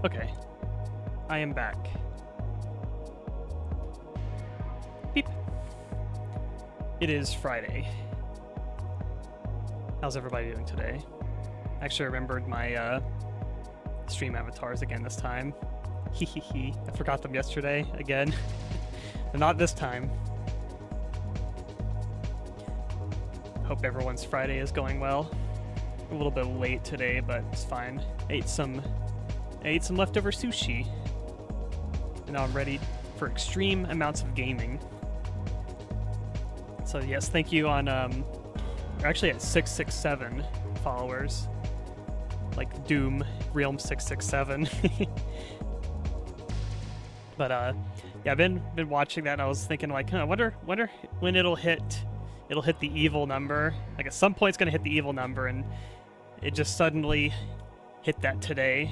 Okay. I am back. Beep. It is Friday. How's everybody doing today? Actually, I remembered my stream avatars again this time. Hehehe. I forgot them yesterday again. But not this time. Hope everyone's Friday is going well. A little bit late today, but it's fine. I ate some leftover sushi. And now I'm ready for extreme amounts of gaming. So yes, thank you on we're actually at 667 followers. Like Doom Realm 667. But yeah, I've been watching that and I was thinking like, I wonder when it'll hit the evil number. Like at some point it's gonna hit the evil number, and it just suddenly hit that today.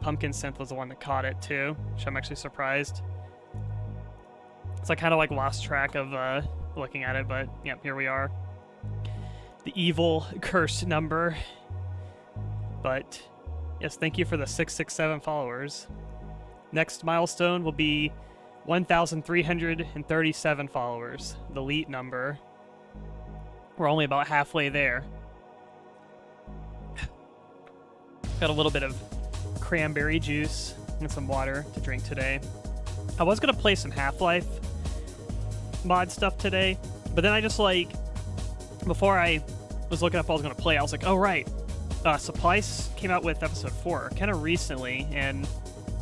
Pumpkin Synth was the one that caught it too, which I'm actually surprised. So I kind of like lost track of looking at it, but yeah, here we are. The evil cursed number. But yes, thank you for the 667 followers. Next milestone will be 1,337 followers, the elite number. We're only about halfway there. Got a little bit of cranberry juice and some water to drink today. I was going to play some Half-Life mod stuff today, but then I just like, before I was looking up what I was going to play, I was like, oh right, Supplice came out with episode 4 kind of recently, and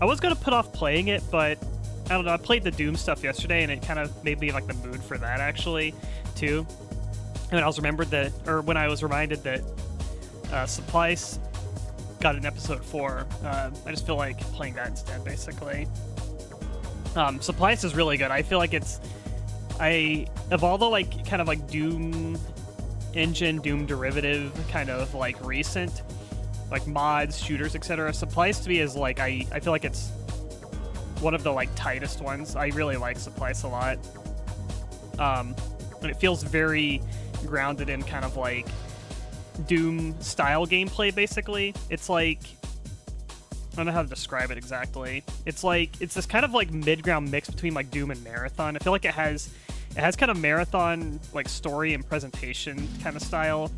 I was going to put off playing it, but I don't know, I played the Doom stuff yesterday, and it kind of made me in like the mood for that actually, too. And I was when I was reminded that Supplice got an episode 4, I just feel like playing that instead, basically. Supplice is really good. I feel like of all the like kind of like Doom engine, Doom derivative kind of like recent like mods, shooters, etc., Supplice to me is like I feel like it's one of the like tightest ones. I really like Supplice a lot. And it feels very grounded in kind of like Doom style gameplay, basically. It's like, I don't know how to describe it exactly. It's this kind of like mid-ground mix between like Doom and Marathon. I feel like it has kind of Marathon like story and presentation kind of style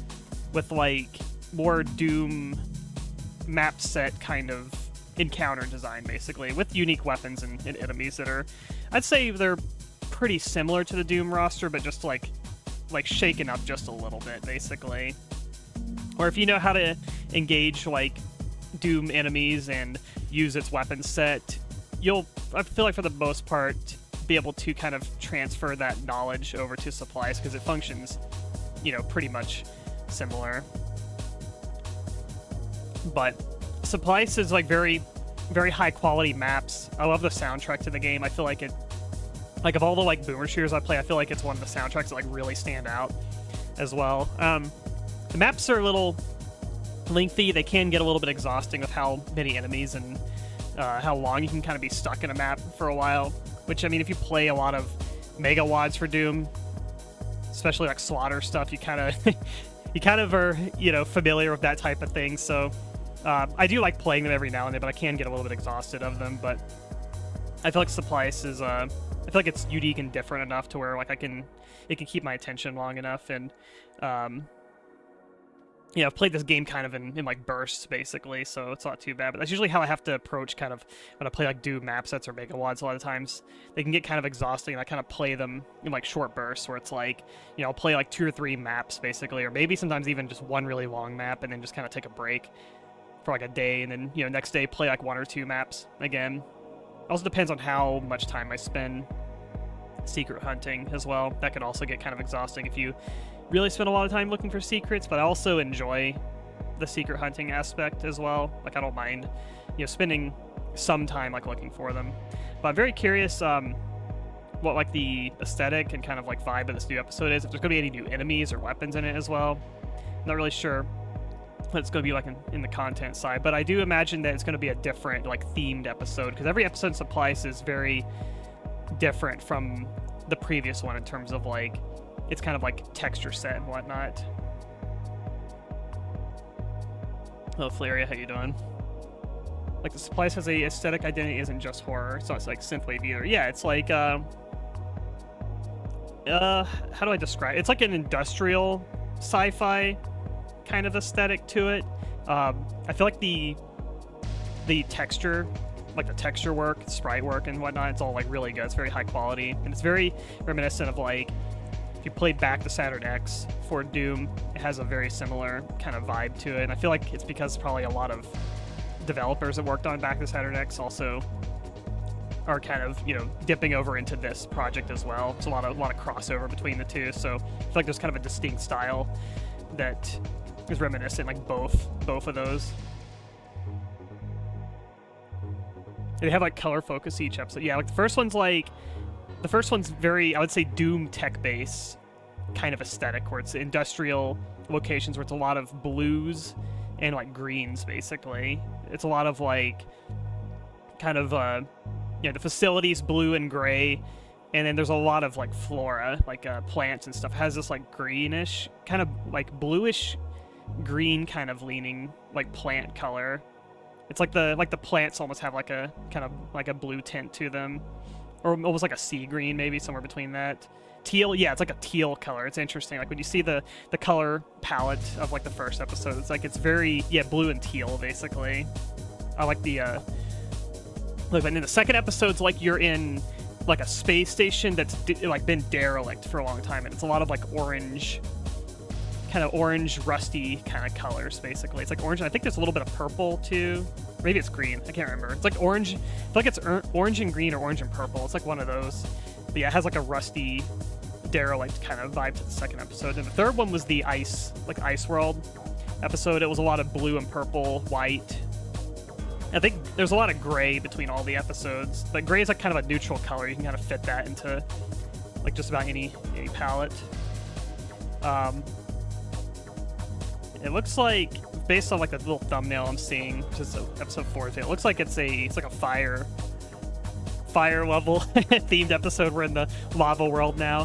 with like more Doom map set kind of encounter design, basically, with unique weapons and enemies that are, I'd say they're pretty similar to the Doom roster, but just like shaken up just a little bit, basically. Or if you know how to engage like Doom enemies and use its weapon set, I feel like for the most part, be able to kind of transfer that knowledge over to Supplice, because it functions, pretty much similar. But Supplice is like very, very high quality maps. I love the soundtrack to the game. I feel like like of all the like boomer shooters I play, I feel like it's one of the soundtracks that like really stand out as well. The maps are a little lengthy. They can get a little bit exhausting with how many enemies and how long you can kind of be stuck in a map for a while. Which, I mean, if you play a lot of Mega WADs for Doom, especially like Slaughter stuff, you kind of are, familiar with that type of thing. So I do like playing them every now and then, but I can get a little bit exhausted of them. But I feel like Supplice is, I feel like it's unique and different enough to where like it can keep my attention long enough. And I've played this game kind of in like bursts, basically, so it's not too bad. But that's usually how I have to approach kind of when I play like Doom map sets or Mega WADs. A lot of times they can get kind of exhausting, and I kind of play them in like short bursts where it's like, I'll play like 2 or 3 maps, basically, or maybe sometimes even just one really long map and then just kind of take a break for like a day, and then, next day play like 1 or 2 maps again. It also depends on how much time I spend secret hunting as well. That could also get kind of exhausting if you really spend a lot of time looking for secrets, but I also enjoy the secret hunting aspect as well. Like, I don't mind, spending some time like looking for them. But I'm very curious what like the aesthetic and kind of like vibe of this new episode is. If there's gonna be any new enemies or weapons in it as well. I'm not really sure what it's gonna be like in the content side, but I do imagine that it's gonna be a different like themed episode, because every episode in Supplice is very different from the previous one in terms of like it's kind of like texture set and whatnot. Hello, Flaria, how you doing? Like the Supplice has a aesthetic identity, isn't just horror. It's not like synthwave either. Yeah, it's like how do I describe it? It's like an industrial sci-fi kind of aesthetic to it. I feel like the texture, like the texture work, sprite work and whatnot, it's all like really good. It's very high quality, and it's very reminiscent of like if you played back the Saturn X for Doom. It has a very similar kind of vibe to it, and I feel like it's because probably a lot of developers that worked on back the Saturn X also are kind of, you know, dipping over into this project as well. It's a lot of crossover between the two, so I feel like there's kind of a distinct style that is reminiscent, like both of those. They have like color focus each episode. Yeah, like the first one's very, I would say, Doom tech base kind of aesthetic, where it's industrial locations where it's a lot of blues and like greens basically. It's a lot of like kind of you know, the facilities blue and gray, and then there's a lot of like flora, like plants and stuff. It has this like greenish, kind of like bluish green kind of leaning like plant color. It's like the plants almost have like a kind of like a blue tint to them, or almost like a sea green, maybe somewhere between that. Teal, yeah, it's like a teal color. It's interesting. Like when you see the color palette of like the first episode, it's like it's very, yeah, blue and teal basically. I like the like, and in the second episode's like you're in like a space station that's like been derelict for a long time, and it's a lot of like orange, kind of orange rusty kind of colors basically. It's like orange, and I think there's a little bit of purple too. Maybe it's green, I can't remember. It's like orange, I feel like it's orange and green or orange and purple. It's like one of those. But yeah, it has like a rusty, derelict kind of vibe to the second episode. And the third one was the ice world episode. It was a lot of blue and purple, white. I think there's a lot of gray between all the episodes, but gray is like kind of a neutral color. You can kind of fit that into like just about any palette. It looks like, based on like the little thumbnail I'm seeing, just episode 4, it looks like it's like a fire level themed episode. We're in the lava world now.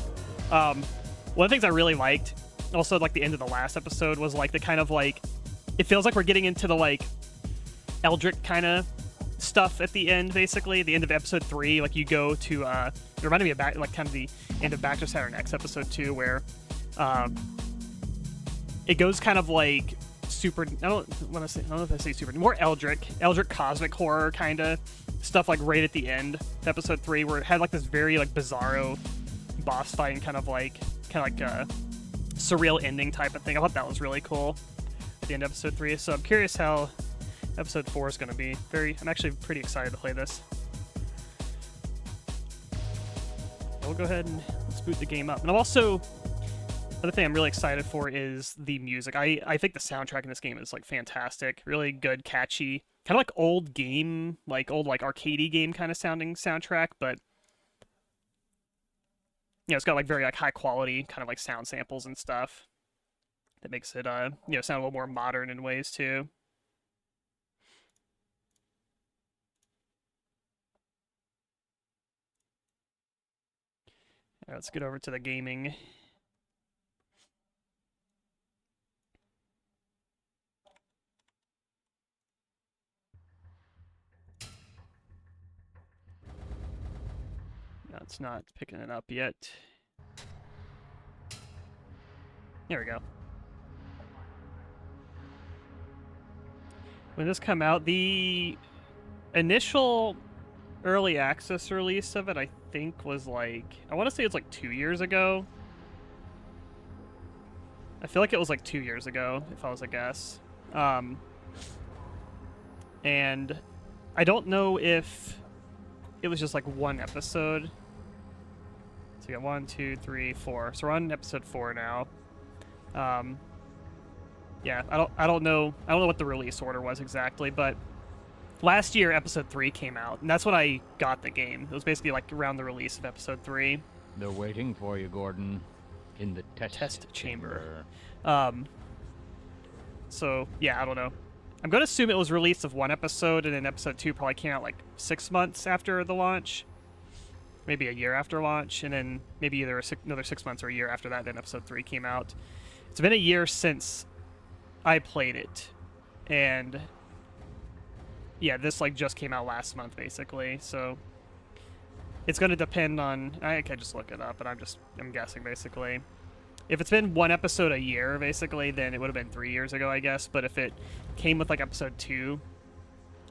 One of the things I really liked, also like the end of the last episode, was like the kind of like, it feels like we're getting into the like Eldritch kind of stuff at the end, basically. The end of episode 3, like you go to it reminded me of back, like kind of the end of Back to Saturn X episode 2, where it goes kind of like super, I don't know if I say super, more Eldritch cosmic horror kind of stuff, like right at the end of episode 3, where it had like this very like bizarro boss fight and kind of like a surreal ending type of thing. I thought that was really cool at the end of episode 3. So I'm curious how episode 4 is going to be. I'm actually pretty excited to play this. We'll go ahead and let's boot the game up. And I'm also, another thing I'm really excited for is the music. I think the soundtrack in this game is like fantastic, really good, catchy, kind of like old like arcadey game kind of sounding soundtrack, but you know, it's got like very like high quality kind of like sound samples and stuff that makes it you know, sound a little more modern in ways too. All right, let's get over to the gaming. No, it's not picking it up yet. There we go. When this come out, the initial early access release of it, I think, was like, I want to say it's like 2 years ago. I feel like it was like 2 years ago, if I was to guess. And I don't know if it was just like one episode. So we got 1, 2, 3, 4. So we're on episode 4 now. Yeah, I don't know what the release order was exactly, but last year episode 3 came out, and that's when I got the game. It was basically like around the release of episode 3. They're waiting for you, Gordon, in the test chamber. So yeah, I don't know. I'm going to assume it was released of one episode, and then episode 2 probably came out like 6 months after the launch. Maybe a year after launch, and then maybe either another 6 months or a year after that, then episode 3 came out. It's been a year since I played it, and yeah, this like just came out last month basically, so it's going to depend on. I can just look it up, but I'm guessing basically. If it's been one episode a year, basically, then it would have been 3 years ago, I guess. But if it came with like episode 2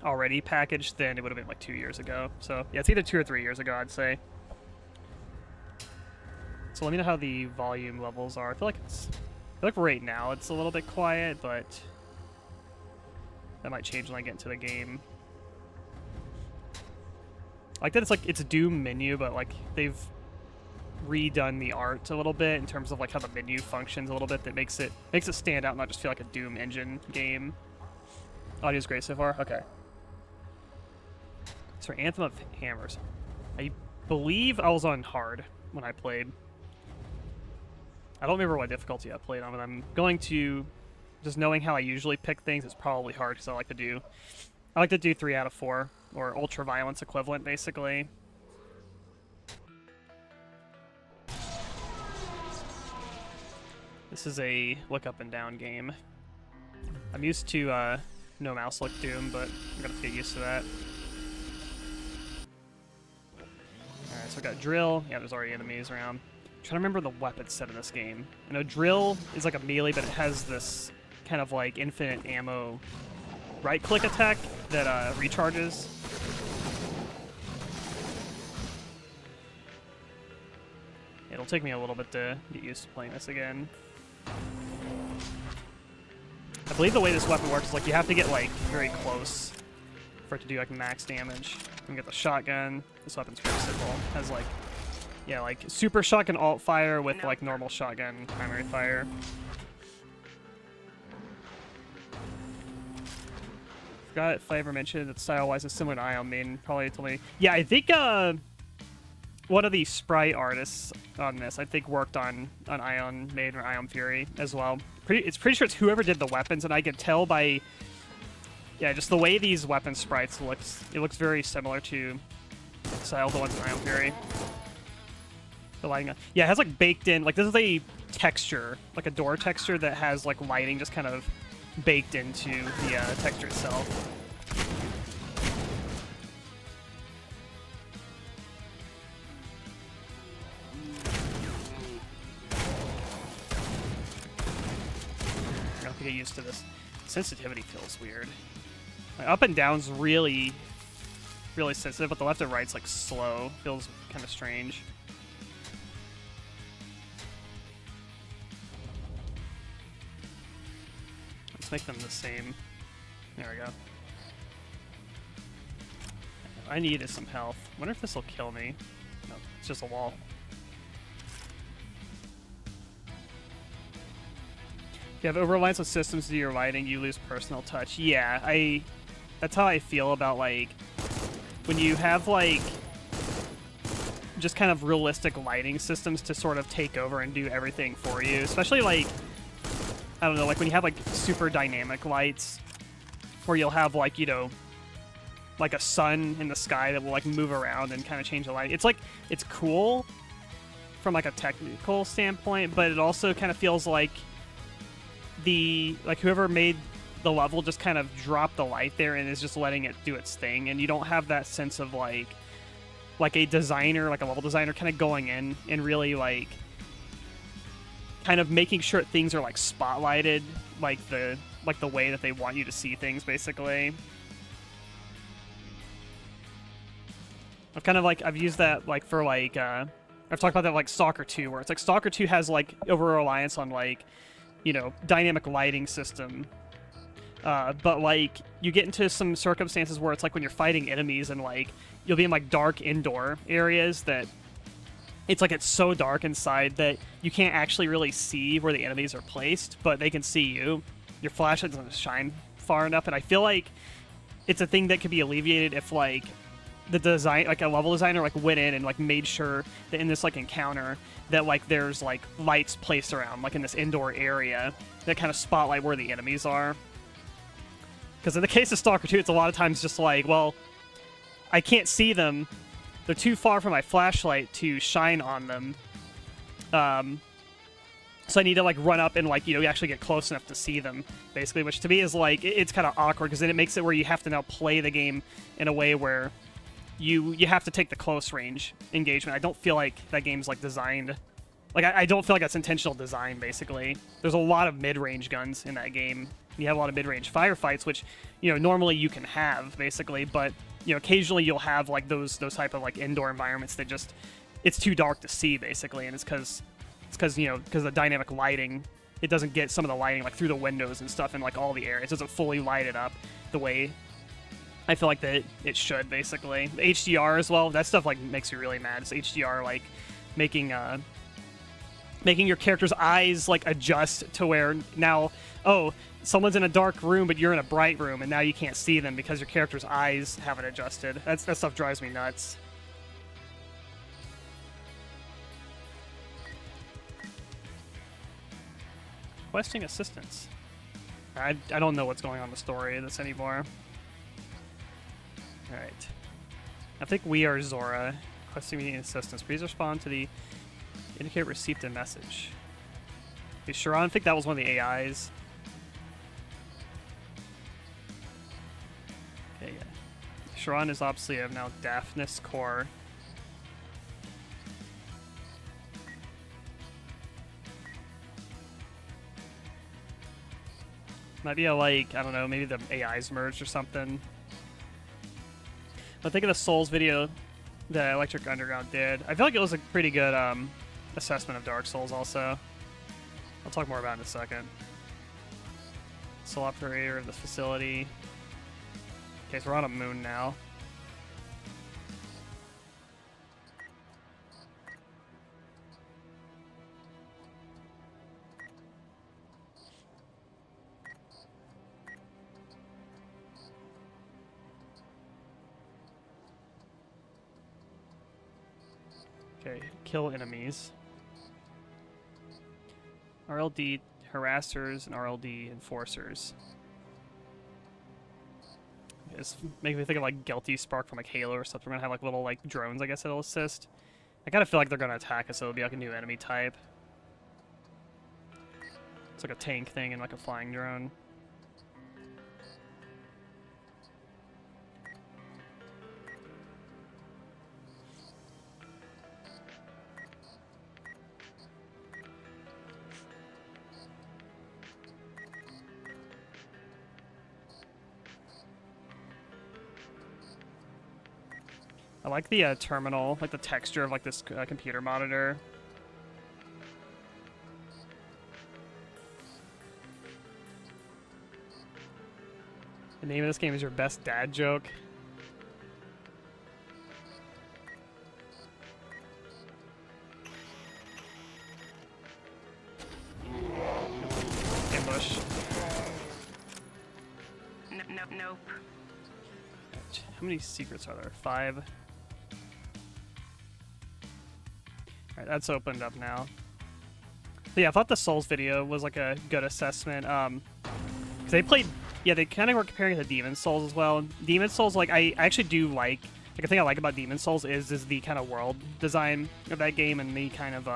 already packaged, then it would have been like 2 years ago. So yeah, it's either 2 or 3 years ago, I'd say. So let me know how the volume levels are. I feel like right now it's a little bit quiet, but that might change when I get into the game. I like that it's a Doom menu, but like they've redone the art a little bit in terms of like how the menu functions a little bit. That makes it stand out, not just feel like a Doom engine game. Audio's great so far. Okay. So Anthem of Hammers. I believe I was on hard when I played. I don't remember what difficulty I played on, but I'm going to, just knowing how I usually pick things, it's probably hard because I like to do 3 out of 4, or ultra violence equivalent, basically. This is a look up and down game. I'm used to no mouse look Doom, but I'm gonna have to get used to that. Alright, so I got drill. Yeah, there's already enemies around. I'm trying to remember the weapon set in this game. I know drill is like a melee, but it has this kind of like infinite ammo right-click attack that recharges. It'll take me a little bit to get used to playing this again. I believe the way this weapon works is like you have to get like very close for it to do like max damage. You can get the shotgun. This weapon's pretty simple. It has like, yeah, like super shotgun alt fire with like normal shotgun primary fire. Forgot if I ever mentioned that style-wise is similar to Ion Maiden. Probably told me. Yeah, I think one of the sprite artists on this, I think, worked on Ion Maiden or Ion Fury as well. It's pretty sure it's whoever did the weapons, and I could tell by, yeah, just the way these weapon sprites looks. It looks very similar to style the ones in Ion Fury. The lighting, yeah, it has like baked in. Like this is a texture, like a door texture that has like lighting just kind of baked into the texture itself. I have to get used to this. Sensitivity feels weird. My up and down's really sensitive, but the left and right's like slow. Feels kind of strange. Let's make them the same. There we go. I needed some health. Wonder if this will kill me. No, it's just a wall. If you have over-reliance on systems to do your lighting, you lose personal touch. Yeah, that's how I feel about, like, when you have, like, just kind of realistic lighting systems to sort of take over and do everything for you. Especially, like, I don't know, like when you have, like, super dynamic lights where you'll have, like, you know, like a sun in the sky that will, like, move around and kind of change the light. It's, like, it's cool from, like, a technical standpoint, but it also kind of feels like whoever made the level just kind of dropped the light there and is just letting it do its thing, and you don't have that sense of like a designer, like a level designer kind of going in and really like kind of making sure things are like spotlighted like the way that they want you to see things, basically. I've used that like for like I've talked about that like Stalker 2, where it's like Stalker 2 has like over reliance on like, you know, dynamic lighting system. But, like, you get into some circumstances where it's like when you're fighting enemies and, like, you'll be in, like, dark indoor areas that it's like it's so dark inside that you can't actually really see where the enemies are placed, but they can see you. Your flashlight doesn't shine far enough, and I feel like it's a thing that could be alleviated if, like, the design, like a level designer, like went in and like made sure that in this like encounter that like there's like lights placed around like in this indoor area that kind of spotlight where the enemies are. Because in the case of Stalker 2, it's a lot of times just like, well, I can't see them. They're too far from my flashlight to shine on them. So I need to like run up and like, you know, actually get close enough to see them, basically, which to me is like, it's kind of awkward because then it makes it where you have to now play the game in a way where you have to take the close range engagement. I don't feel like that game's like designed, like I don't feel like that's intentional design, basically. There's a lot of mid-range guns in that game. You have a lot of mid-range firefights, which, you know, normally you can have, basically, but, you know, occasionally you'll have like those type of like indoor environments that just, it's too dark to see, basically, and it's because you know, because the dynamic lighting, it doesn't get some of the lighting like through the windows and stuff in like all the areas. It doesn't fully light it up the way I feel like that it should, basically. The HDR as well, that stuff like makes you really mad. It's HDR like making your character's eyes like adjust to where now, oh, someone's in a dark room but you're in a bright room and now you can't see them because your character's eyes haven't adjusted. That stuff drives me nuts. Requesting assistance. I don't know what's going on in the story of this anymore. Alright. I think we are Zora. Requesting me assistance. Please respond to the indicate received a message. Okay, Sharon, I think that was one of the AIs. Okay, yeah. Sharon is obviously of now Daphnis Core. Might be a, like, I don't know, maybe the AIs merged or something. But think of the Souls video that Electric Underground did. I feel like it was a pretty good assessment of Dark Souls also. I'll talk more about it in a second. Sole operator of the facility. Okay, so we're on a moon now. Okay, kill enemies. RLD harassers and RLD enforcers. It's making me think of like Guilty Spark from like Halo or something. We're gonna have like little like drones, I guess, that'll assist. I kind of feel like they're gonna attack us, so it'll be like a new enemy type. It's like a tank thing and like a flying drone. I like the terminal, like the texture of like this computer monitor. The name of this game is Your Best Dad Joke. Ambush. Nope. How many secrets are there? 5. Alright, that's opened up now. But yeah, I thought the Souls video was like a good assessment. 'Cause they played, yeah, they kind of were comparing it to Demon Souls as well. Demon Souls, like, I actually do like a thing I like about Demon Souls is the kind of world design of that game and the kind of,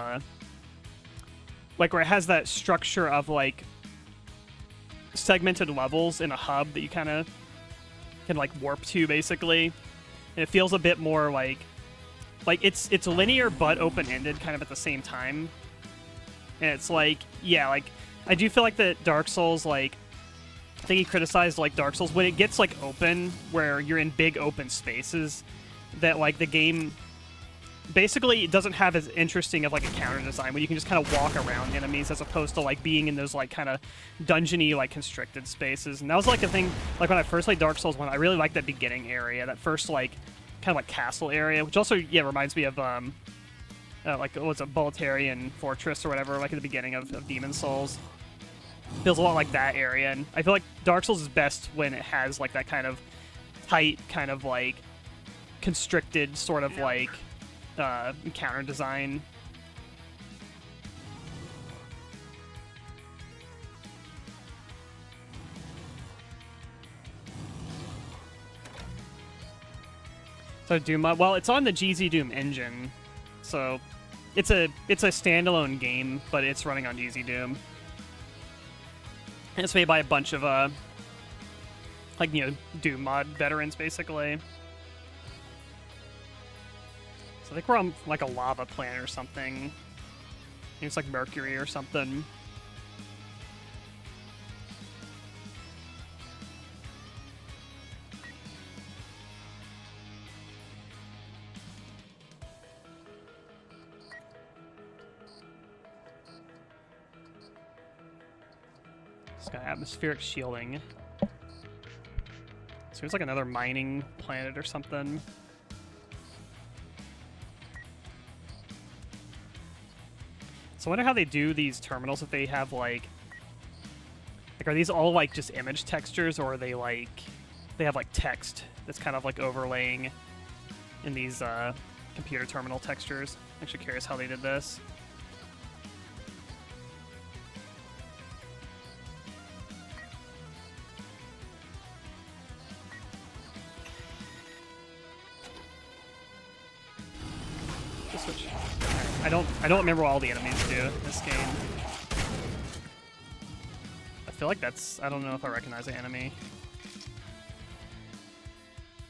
like, where it has that structure of, like, segmented levels in a hub that you kind of can, like, warp to, basically. And it feels a bit more like it's linear but open-ended kind of at the same time. And it's like, yeah, like, I do feel like that Dark Souls, like, I think he criticized, like, Dark Souls, when it gets, like, open, where you're in big open spaces, that, like, the game basically doesn't have as interesting of, like, a counter design, where you can just kind of walk around enemies as opposed to, like, being in those, like, kind of dungeony, like, constricted spaces. And that was, like, a thing, like, when I first played Dark Souls 1, I really liked that beginning area, that first, like, kind of like castle area, which also, yeah, reminds me of like, what's a Boltarian Fortress or whatever, like at the beginning of Demon Souls. Feels a lot like that area, and I feel like Dark Souls is best when it has like that kind of tight, kind of like constricted sort of like counter design. So Doom, well, it's on the GZ Doom engine, so it's a standalone game, but it's running on Easy Doom. And it's made by a bunch of like, you know, Doom mod veterans basically. So I think we're on like a lava planet or something. Maybe it's like Mercury or something. It's got atmospheric shielding. So it's like another mining planet or something. So I wonder how they do these terminals, if they have like are these all like just image textures, or are they like, they have like text that's kind of like overlaying in these computer terminal textures. I'm actually curious how they did this. Switch. I don't remember what all the enemies do in this game. I feel like that's, I don't know if I recognize the enemy.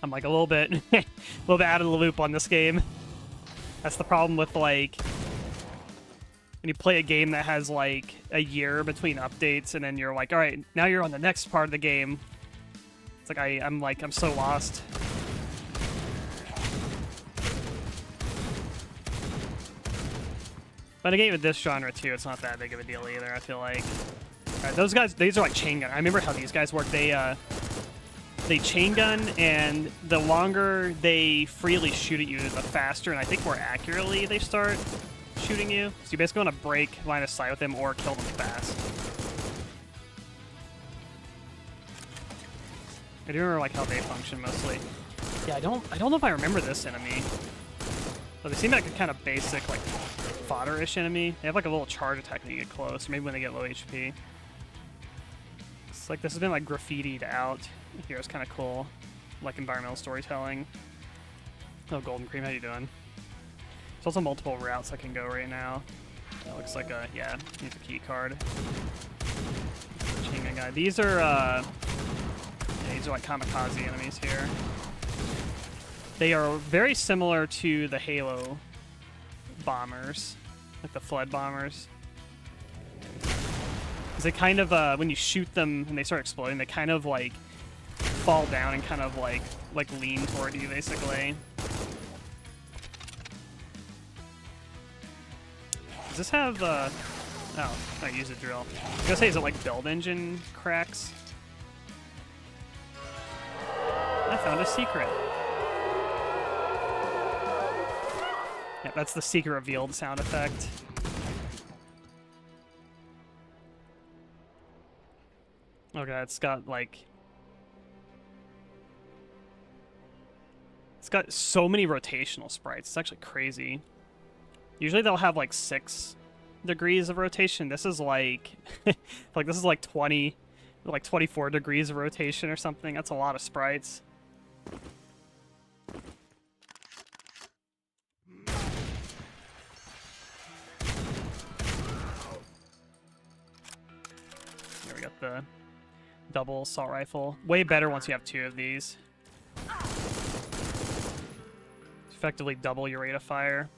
I'm like a little bit out of the loop on this game. That's the problem with like when you play a game that has like a year between updates, and then you're like, all right, now you're on the next part of the game. It's like I'm so lost. But a game of this genre, too, it's not that big of a deal either, I feel like. Alright, those guys, these are like chain gun. I remember how these guys work. They chain gun, and the longer they freely shoot at you, the faster and I think more accurately they start shooting you. So you basically want to break line of sight with them or kill them fast. I do remember like how they function mostly. Yeah, I don't know if I remember this enemy. But they seem like a kind of basic, like, fodder-ish enemy. They have like a little charge attack when you get close, or maybe when they get low HP. It's like this has been like graffitied out here. It's kind of cool, like environmental storytelling. Oh, Golden Cream, how you doing? There's also multiple routes I can go right now. That looks like a, yeah, needs a key card. Chain gun guy. These are like kamikaze enemies here. They are very similar to the Halo bombers, like the flood bombers. Because they kind of, when you shoot them and they start exploding, they kind of like fall down and kind of like lean toward you, basically. Does this have, oh, I use a drill. I was gonna say, is it like build engine cracks? I found a secret. Yep, that's the secret revealed sound effect. Okay, it's got like... It's got so many rotational sprites. It's actually crazy. Usually they'll have like 6 degrees of rotation. This is like... like this is like 20... like 24 degrees of rotation or something. That's a lot of sprites. The double assault rifle. Way better once you have 2 of these. Effectively double your rate of fire.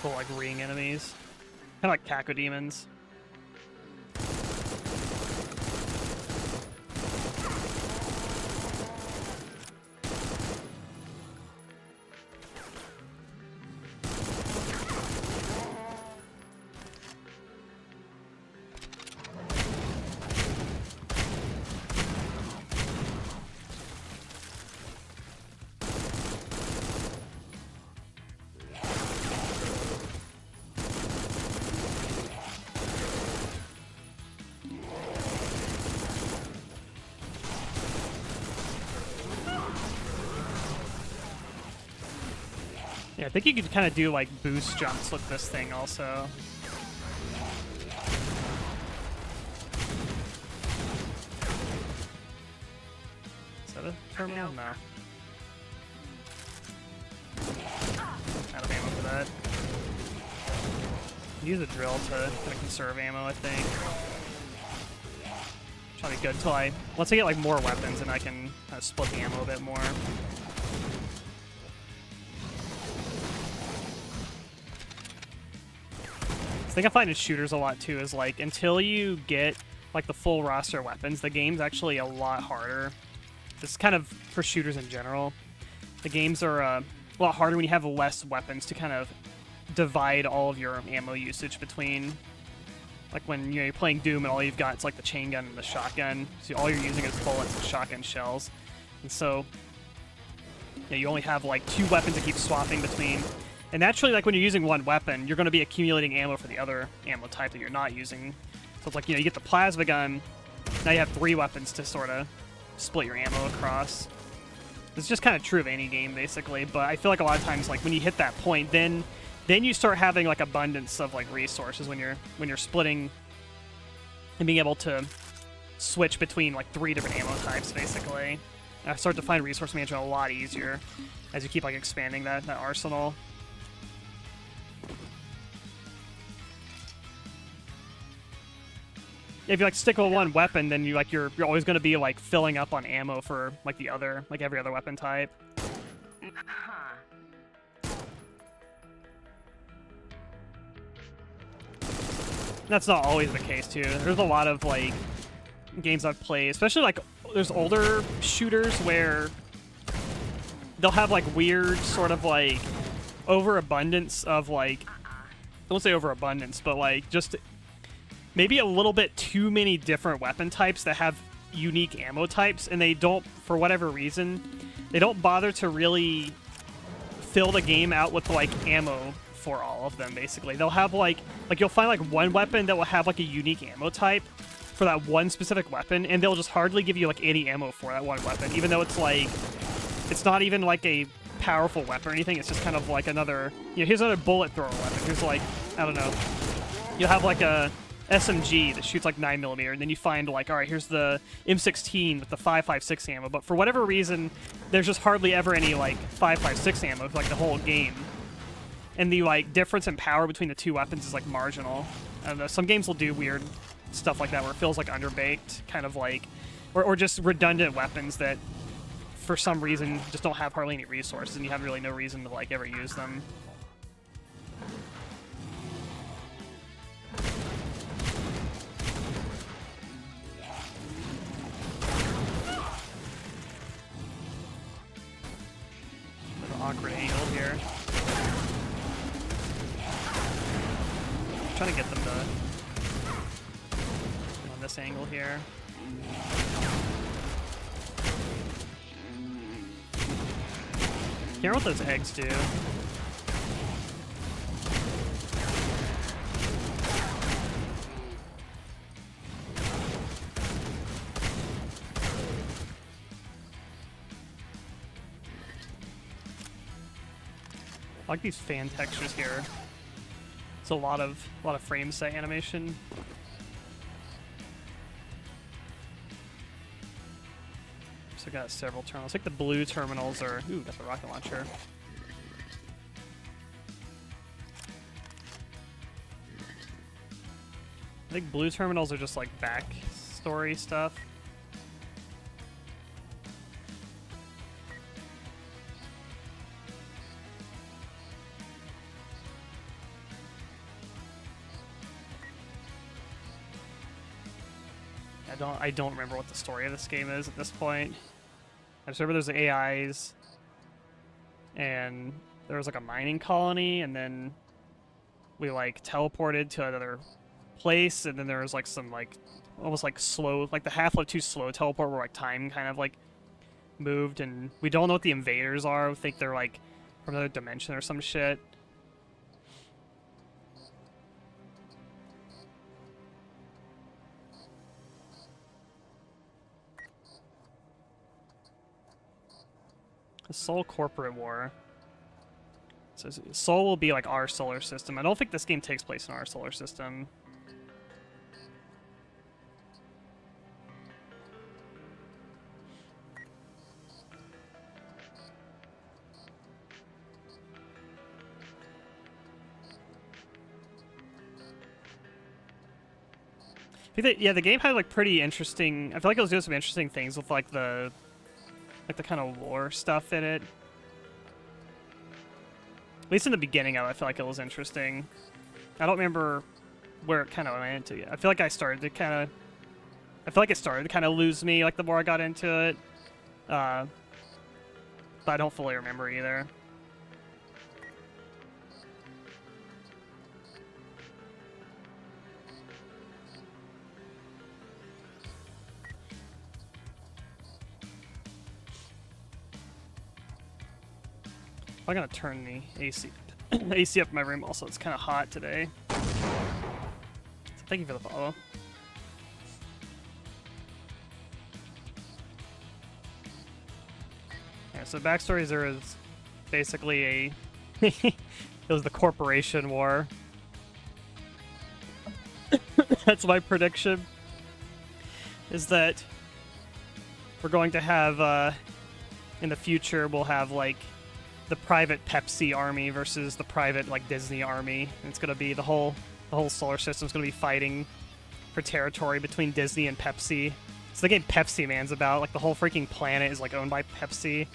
Cool, like ring enemies, kind of like cacodemons. Yeah, I think you could kind of do like boost jumps with this thing also. Is that a terminal? No. Out of ammo for that. Use a drill to kind of conserve ammo, I think. Try to be good until once I get like more weapons, and I can kind of split the ammo a bit more. The thing I find in shooters a lot too is like until you get like the full roster of weapons, the game's actually a lot harder. This is kind of for shooters in general. The games are a lot harder when you have less weapons to kind of divide all of your ammo usage between. Like when you're playing Doom and all you've got is like the chain gun and the shotgun, so all you're using is bullets and shotgun shells, and so you only have like 2 weapons to keep swapping between. And naturally, like when you're using one weapon, you're going to be accumulating ammo for the other ammo type that you're not using. So it's like, you get the plasma gun, now you have 3 weapons to sort of split your ammo across. It's just kind of true of any game, basically, but I feel like a lot of times, like when you hit that point, then you start having like abundance of like resources when you're splitting and being able to switch between like 3 different ammo types, basically. And I start to find resource management a lot easier as you keep like expanding that arsenal. If you like stick with one weapon, then you're always going to be like filling up on ammo for like every other weapon type. That's not always the case too. There's a lot of like games I've played, especially like there's older shooters where they'll have like weird sort of like overabundance of like, I won't say overabundance, but like just maybe a little bit too many different weapon types that have unique ammo types, and they don't, for whatever reason, they don't bother to really fill the game out with like ammo for all of them, basically. They'll have like you'll find like one weapon that will have like a unique ammo type for that one specific weapon, and they'll just hardly give you like any ammo for that one weapon, even though it's like, it's not even like a powerful weapon or anything. It's just kind of like another, here's another bullet thrower weapon. Here's like, I don't know, you'll have like a SMG that shoots like 9mm, and then you find like, all right, here's the M16 with the 5.56 ammo, but for whatever reason, there's just hardly ever any like 5.56 ammo for like the whole game, and the like difference in power between the 2 weapons is like marginal. I don't know, some games will do weird stuff like that where it feels like underbaked, kind of like, or just redundant weapons that for some reason just don't have hardly any resources, and you have really no reason to like ever use them. Awkward angle here. I'm trying to get them to on this angle here. Can't remember what those eggs do. I like these fan textures here. It's a lot of frame set animation. So got several terminals. I think the blue terminals are, ooh, got the rocket launcher. I think blue terminals are just like backstory stuff. I don't remember what the story of this game is at this point. I just remember there's AIs, and there was like a mining colony, and then we like teleported to another place, and then there was like some like almost like slow, like the Half-Life 2 slow teleport where like time kind of like moved, and we don't know what the invaders are. We think they're like from another dimension or some shit. The Soul Corporate War. So Sol will be like our solar system. I don't think this game takes place in our solar system. Yeah, the game had like pretty interesting. I feel like it was doing some interesting things with like the kind of lore stuff in it. At least in the beginning of it, I feel like it was interesting. I don't remember where it kind of went into yet. I feel like it started to kind of lose me like the more I got into it. But I don't fully remember either. I'm gonna turn the AC up in my room. Also, it's kind of hot today. So thank you for the follow. Yeah, so backstory there is basically a it was the corporation war. That's my prediction. Is that we're going to have in the future we'll have like the private Pepsi army versus the private like Disney army. And it's gonna be the whole solar system's gonna be fighting for territory between Disney and Pepsi. It's the game Pepsi Man's about. Like the whole freaking planet is like owned by Pepsi.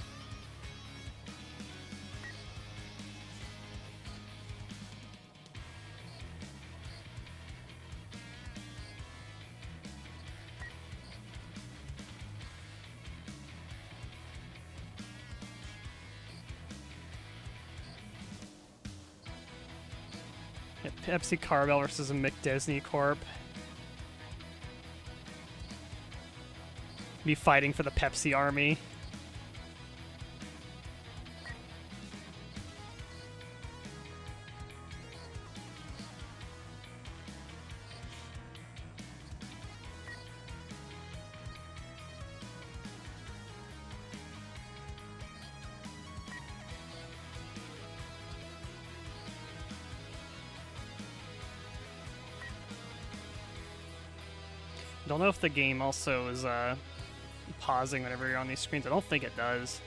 Pepsi Carvel versus a McDisney Corp. Be fighting for the Pepsi army. Don't know if the game also is pausing whenever you're on these screens. I don't think it does.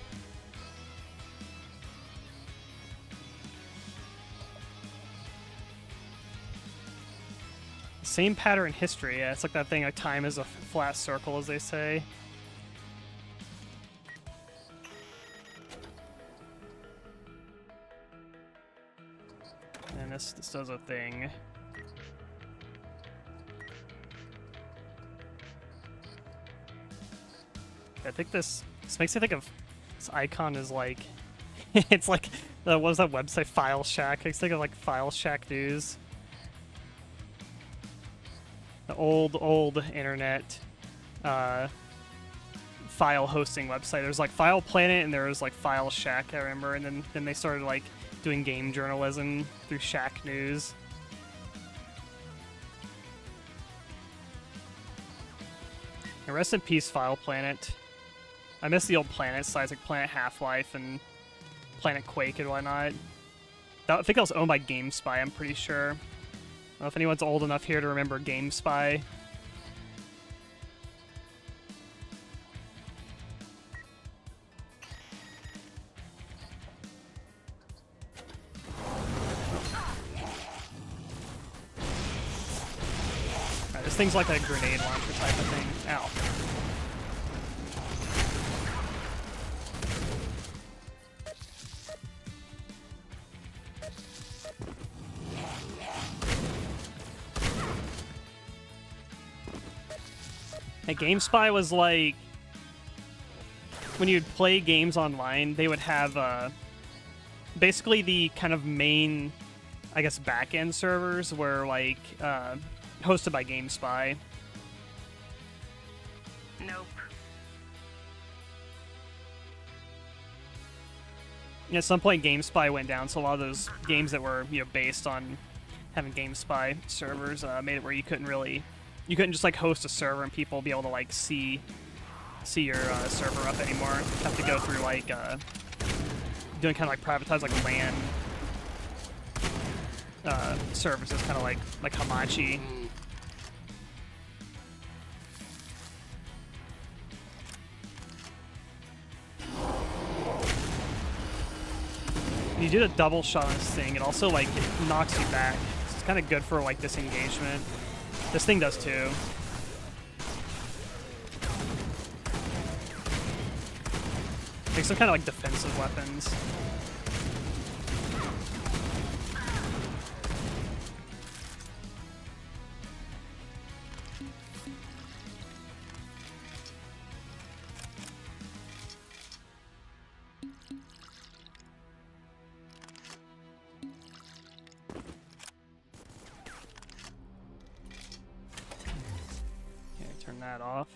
Same pattern in history. Yeah, it's like that thing, like time is a flat circle, as they say. And this does a thing. I think this makes me think of this icon is like it's like what was that website, File Shack? I think of like File Shack News, the old internet file hosting website. There's like File Planet and there was like File Shack, I remember, and then they started like doing game journalism through Shack News. And rest in peace, File Planet. I miss the old Planet sites, like Planet Half-Life and Planet Quake and whatnot. I think it was owned by GameSpy, I'm pretty sure. I don't know if anyone's old enough here to remember GameSpy. Alright, this thing's like a grenade launcher type of thing. Ow. GameSpy was like, when you'd play games online, they would have basically the kind of main, I guess, back-end servers were like hosted by GameSpy. Nope. At some point, GameSpy went down, so a lot of those games that were based on having GameSpy servers made it where you couldn't just like host a server and people be able to like see your server up anymore. You have to go through like doing kind of like privatized like LAN surfaces, kind of like Hamachi. When you do the double shot on this thing, it also like it knocks you back. So it's kind of good for like disengagement. This thing does too. Take some kind of like defensive weapons. Okay, turn that off.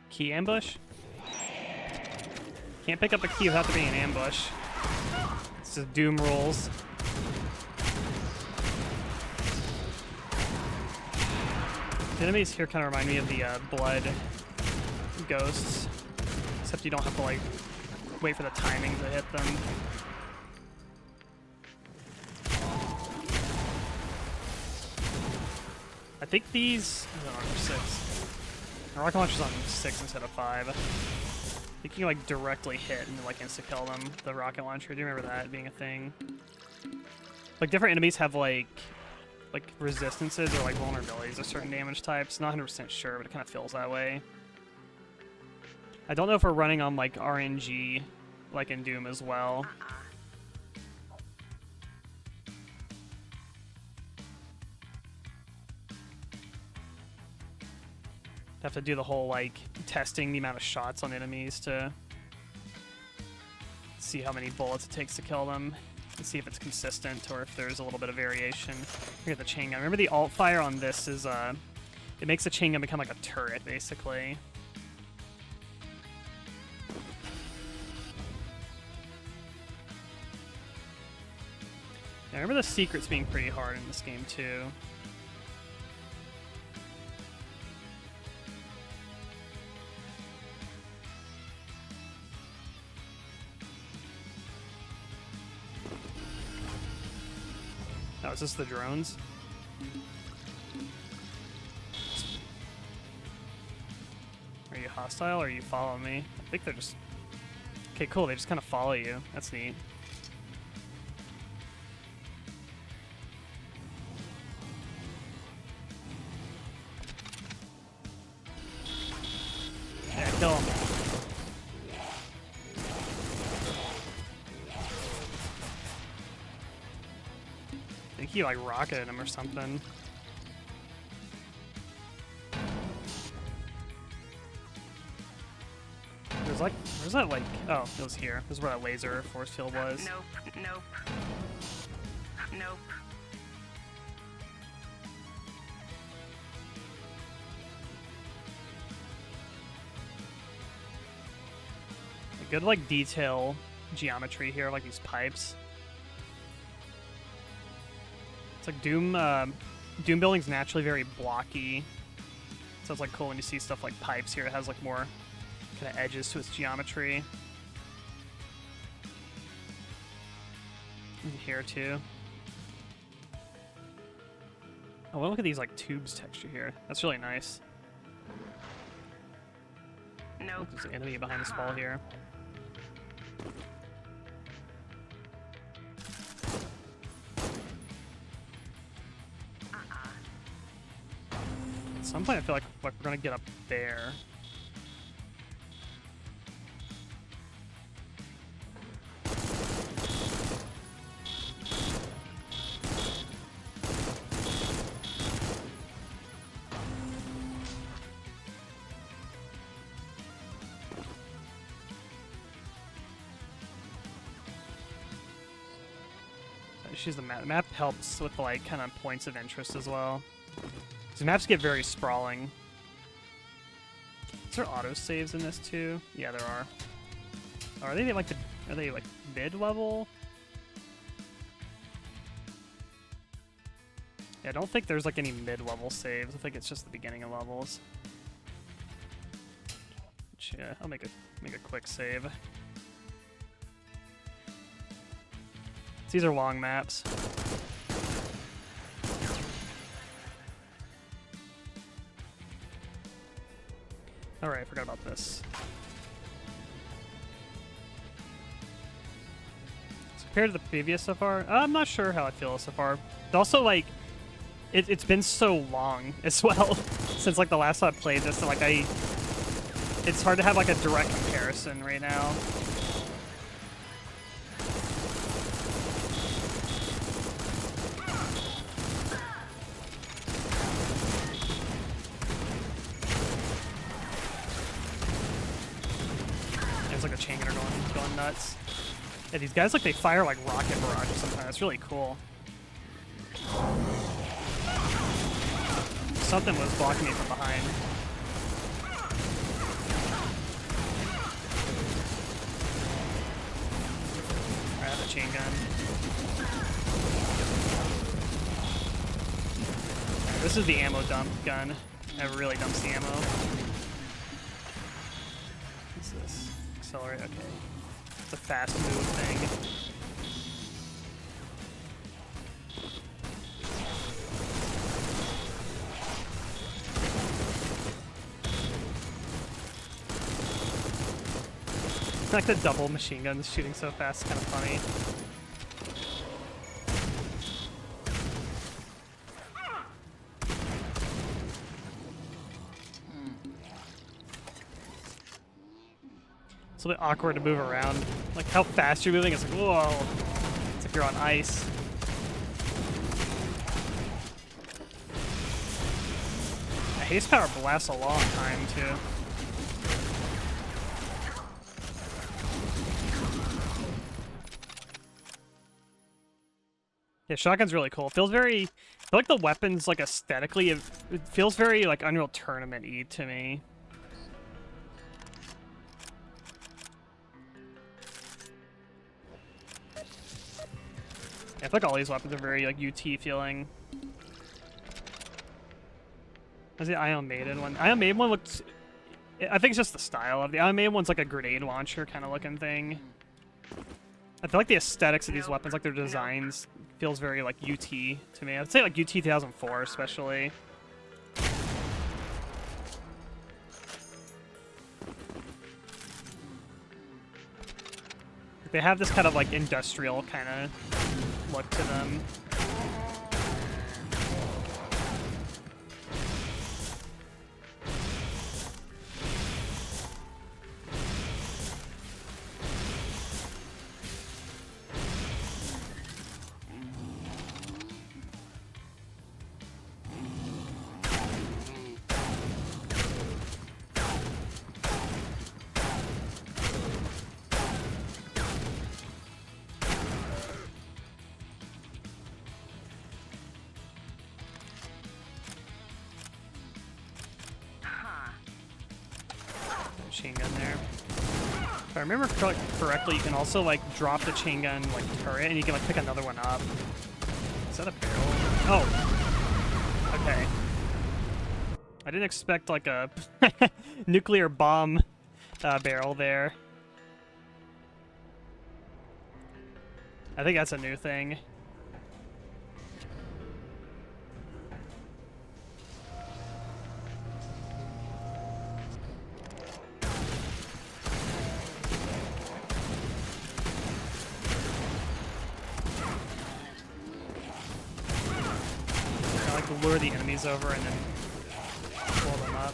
Key ambush? Can't pick up a key without there being an ambush. It's just Doom rules. The enemies here kind of remind me of the blood ghosts, except you don't have to like wait for the timing to hit them. I think these are 6. The rocket launcher's on 6 instead of 5. I think you can like directly hit and like insta-kill them, the rocket launcher. Do you remember that being a thing? Like different enemies have like resistances or like vulnerabilities to certain damage types. Not 100% sure, but it kind of feels that way. I don't know if we're running on like RNG like in Doom as well. Have to do the whole like testing the amount of shots on enemies to see how many bullets it takes to kill them and see if it's consistent or if there's a little bit of variation. Look at the chain gun. Remember the alt fire on this is it makes the chain gun become like a turret basically. I remember the secrets being pretty hard in this game too. Oh, is this the drones? Are you hostile or are you following me? I think they're just... Okay, cool, they just kind of follow you. That's neat. Yeah, kill him. I think he like rocketed him or something. There's like, where's that like, oh, it was here. This is where that laser force field was. Nope. A good like detail geometry here, like these pipes. It's like Doom building's naturally very blocky. So it's like cool when you see stuff like pipes here. It has like more kind of edges to its geometry. And here too. Oh, look at these like tubes texture here. That's really nice. Nope. There's an enemy behind this wall here. At some point I feel like we're gonna get up there. Just use the map. The map helps with like kind of points of interest as well. So maps get very sprawling. Is there auto saves in this too? Yeah, there are. Oh, are they like mid-level? Yeah, I don't think there's like any mid-level saves. I think it's just the beginning of levels. Which, yeah, I'll make a quick save. These are long maps. Alright, I forgot about this. So compared to the previous so far, I'm not sure how I feel so far. But also, like, it's been so long as well since like the last time I played this, so like it's hard to have like a direct comparison right now. There's like a chain gunner going nuts. Yeah, these guys like they fire like rocket barrages sometimes. It's really cool. Something was blocking me from behind. I have a chain gun. Right, this is the ammo dump gun. It really dumps the ammo. What's this? Accelerate, okay. It's a fast move thing. Like the double machine guns shooting so fast is kind of funny. It's a bit awkward to move around. Like how fast you're moving, it's like, whoa. It's like you're on ice. Yeah, haste power lasts a long time too. Yeah, shotgun's really cool. It feels very, I feel like the weapons, like aesthetically, it feels very like Unreal Tournament-y to me. Yeah, I feel like all these weapons are very like UT feeling. What's the Ion Maiden one? Ion Maiden one looks, I think it's just the style of the Ion Maiden one's like a grenade launcher kind of looking thing. I feel like the aesthetics of these weapons, like their designs, feels very like UT to me. I'd say like UT 2004 especially. They have this kind of like industrial kind of look to them. Chain gun there. If I remember correctly, you can also like drop the chain gun like turret, and you can like pick another one up. Is that a barrel? Oh, okay. I didn't expect like a nuclear bomb barrel there. I think that's a new thing. Lure the enemies over and then pull them up.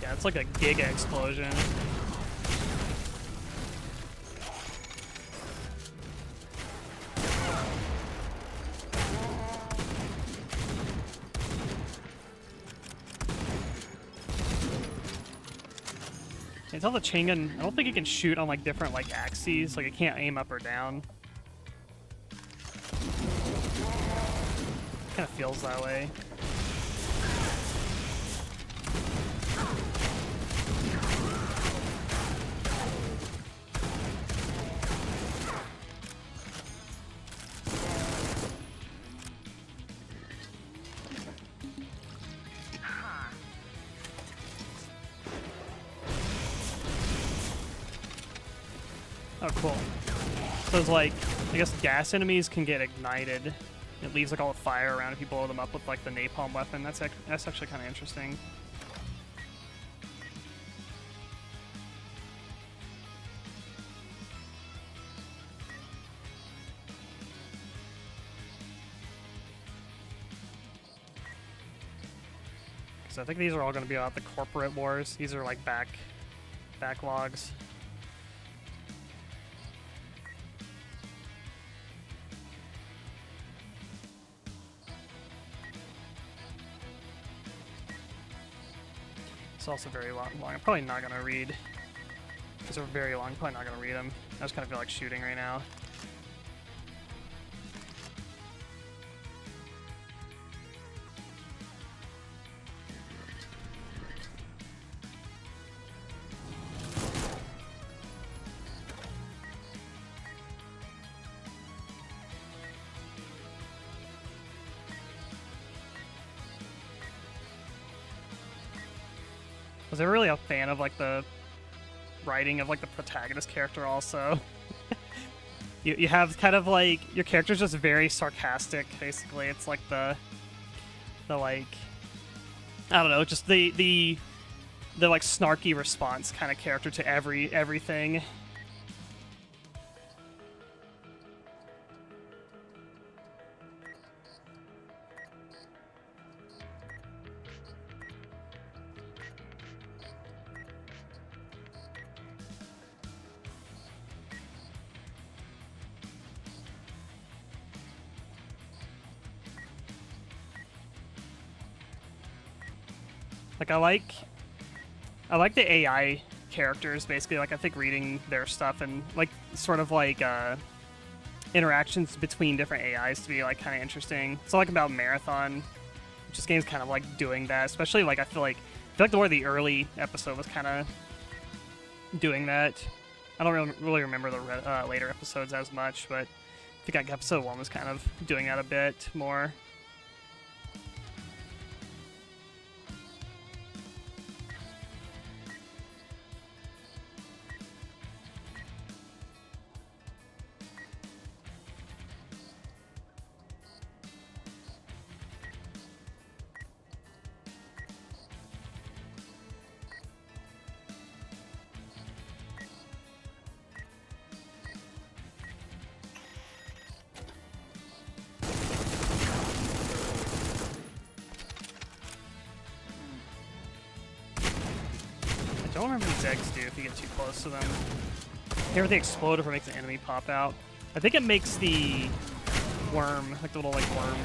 Yeah, it's like a giga explosion. Can you tell the chain gun? I don't think it can shoot on like different like axes. Like it can't aim up or down. Kind of feels that way. Oh, cool. So it's like, I guess gas enemies can get ignited. It leaves like all the fire around if you blow them up with like the napalm weapon. That's actually kind of interesting. So I think these are all going to be about the corporate wars. These are like backlogs. It's also very long. I'm probably not going to read. These are very long. I'm probably not going to read them. I just kind of feel like shooting right now. Was I really a fan of like the writing of like the protagonist character also? you have kind of like your character's just very sarcastic basically. It's like the like I don't know, just the like snarky response kind of character to everything. Like I like the AI characters basically. Like I think reading their stuff and like sort of like interactions between different AIs to be like kind of interesting. So like about Marathon, just games kind of like doing that. Especially like I feel like the more the early episode was kind of doing that. I don't really remember the later episodes as much, but I think like episode 1 was kind of doing that a bit more. I don't remember what these eggs do if you get too close to them. Here they explode if it makes an enemy pop out. I think it makes the worm, like the little like worm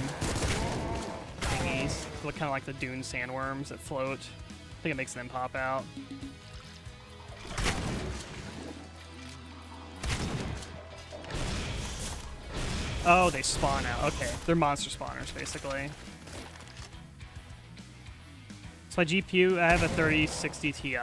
thingies, look kind of like the dune sandworms that float. I think it makes them pop out. Oh, they spawn out. Okay, they're monster spawners basically. So my GPU, I have a 3060 Ti.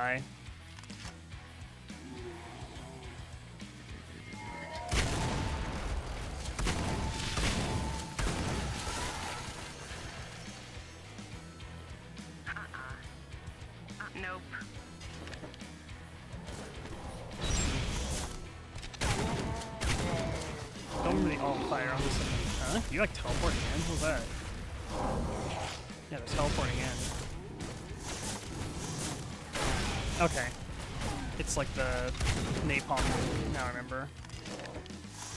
Nope. Don't really all fire on this. Huh? You like teleporting in? What was that? Yeah, they're teleporting in. Okay. It's like the napalm. Now I remember.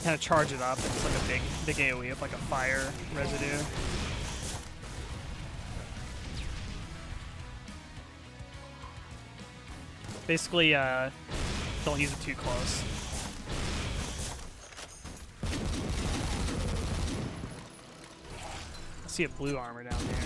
Kind of charge it up. It's like a big AoE of like a fire residue. Basically, don't use it too close. I see a blue armor down there.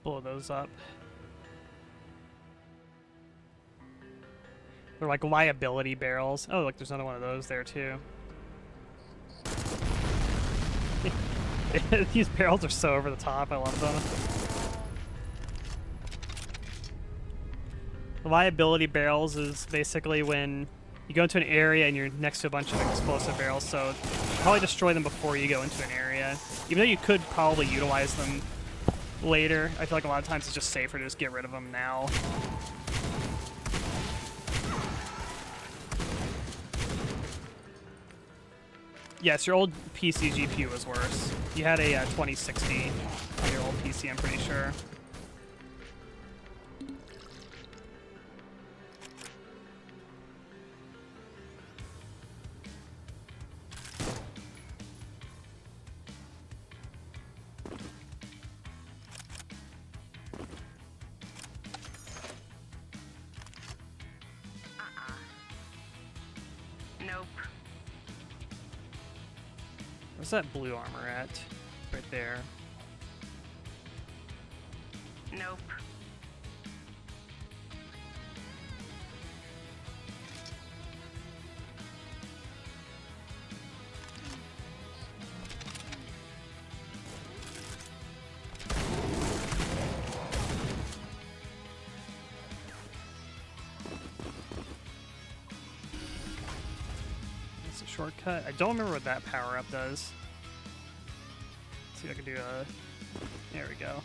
blow those up. They're like liability barrels. Oh, look, there's another one of those there too. These barrels are so over the top. I love them. Liability barrels is basically when you go into an area and you're next to a bunch of explosive barrels, so probably destroy them before you go into an area. Even though you could probably utilize them later, I feel like a lot of times it's just safer to just get rid of them now. Yes, your old PC GPU was worse. You had a 2060 on your old PC, I'm pretty sure. Where's that blue armor at? Right there. Nope. That's a shortcut. I don't remember what that power-up does. Let's see if I can do a... There we go.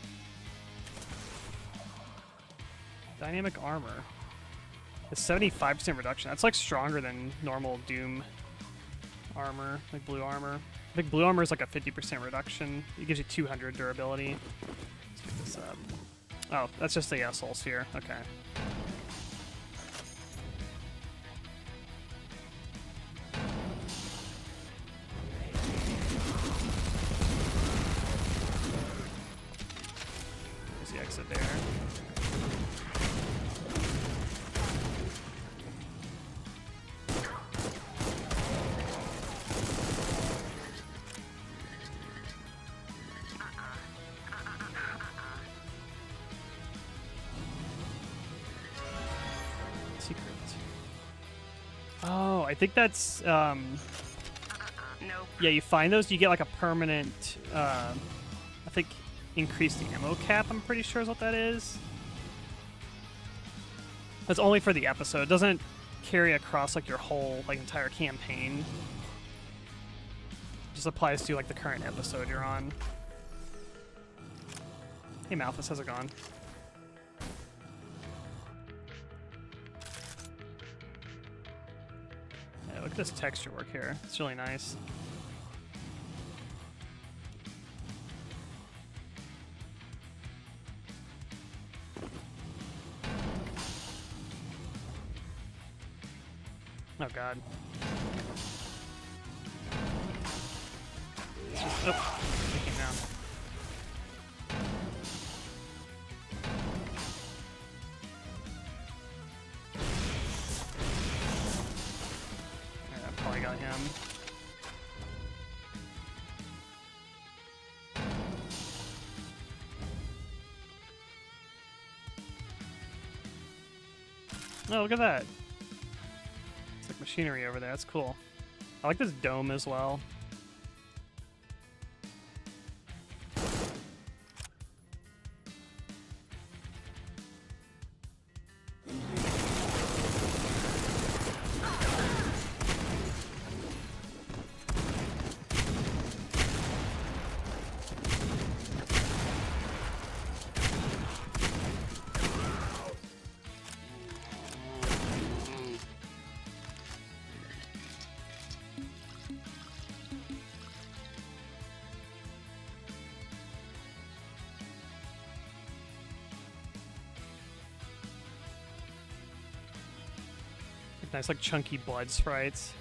Dynamic armor. It's 75% reduction. That's like stronger than normal Doom armor, like blue armor. I think blue armor is like a 50% reduction. It gives you 200 durability. Let's pick this up. Oh, that's just the Soul Sphere. Okay. There's the exit there. Oh, I think that's, Nope. yeah, you find those, you get like a permanent, I think, increased ammo cap, I'm pretty sure is what that is. That's only for the episode. It doesn't carry across like your whole, like, entire campaign. It just applies to, like, the current episode you're on. Hey, Malthus, how's it going? Look at this texture work here. It's really nice. Oh god. Oh, thinking now. Probably got him. Oh, look at that. It's like machinery over there. That's cool. I like this dome as well. Nice, like, chunky blood sprites.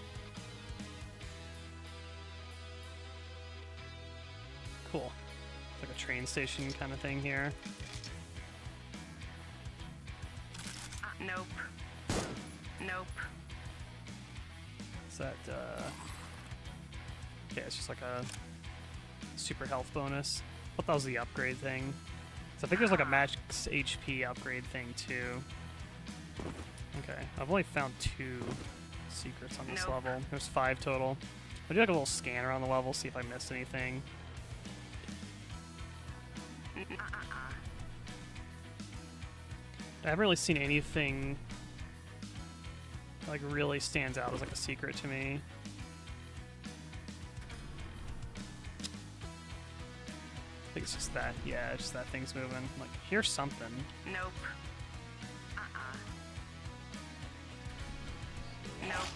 Cool. It's like a train station kind of thing here. Nope. Nope. Is that, yeah, it's just like a super health bonus. I thought that was the upgrade thing. So I think there's like a max HP upgrade thing too. Okay, I've only found 2 secrets on this level. There's 5 total. I'll do like a little scan around the level, see if I missed anything. I haven't really seen anything that, like, really stands out as like a secret to me. I think it's just that, yeah, just that thing's moving. I'm like, here's something. Nope. Nope.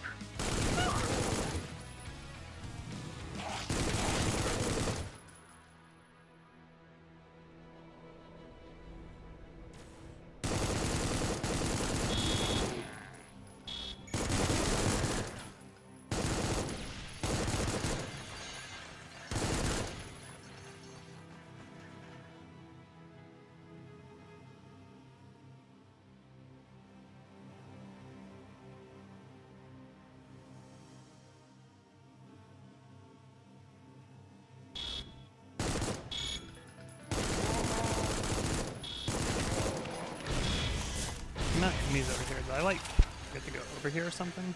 Not enemies over here. Did I like get to go over here or something?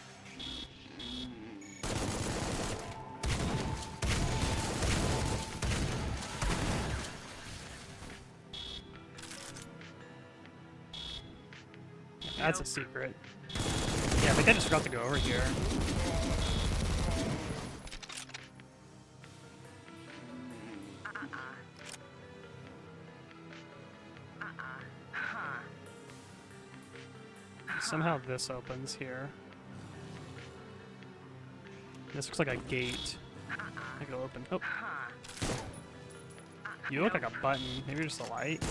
That's a secret. Yeah, I think I just forgot to go over here. Somehow this opens here. This looks like a gate. I can open. Oh. You look like a button. Maybe just a light.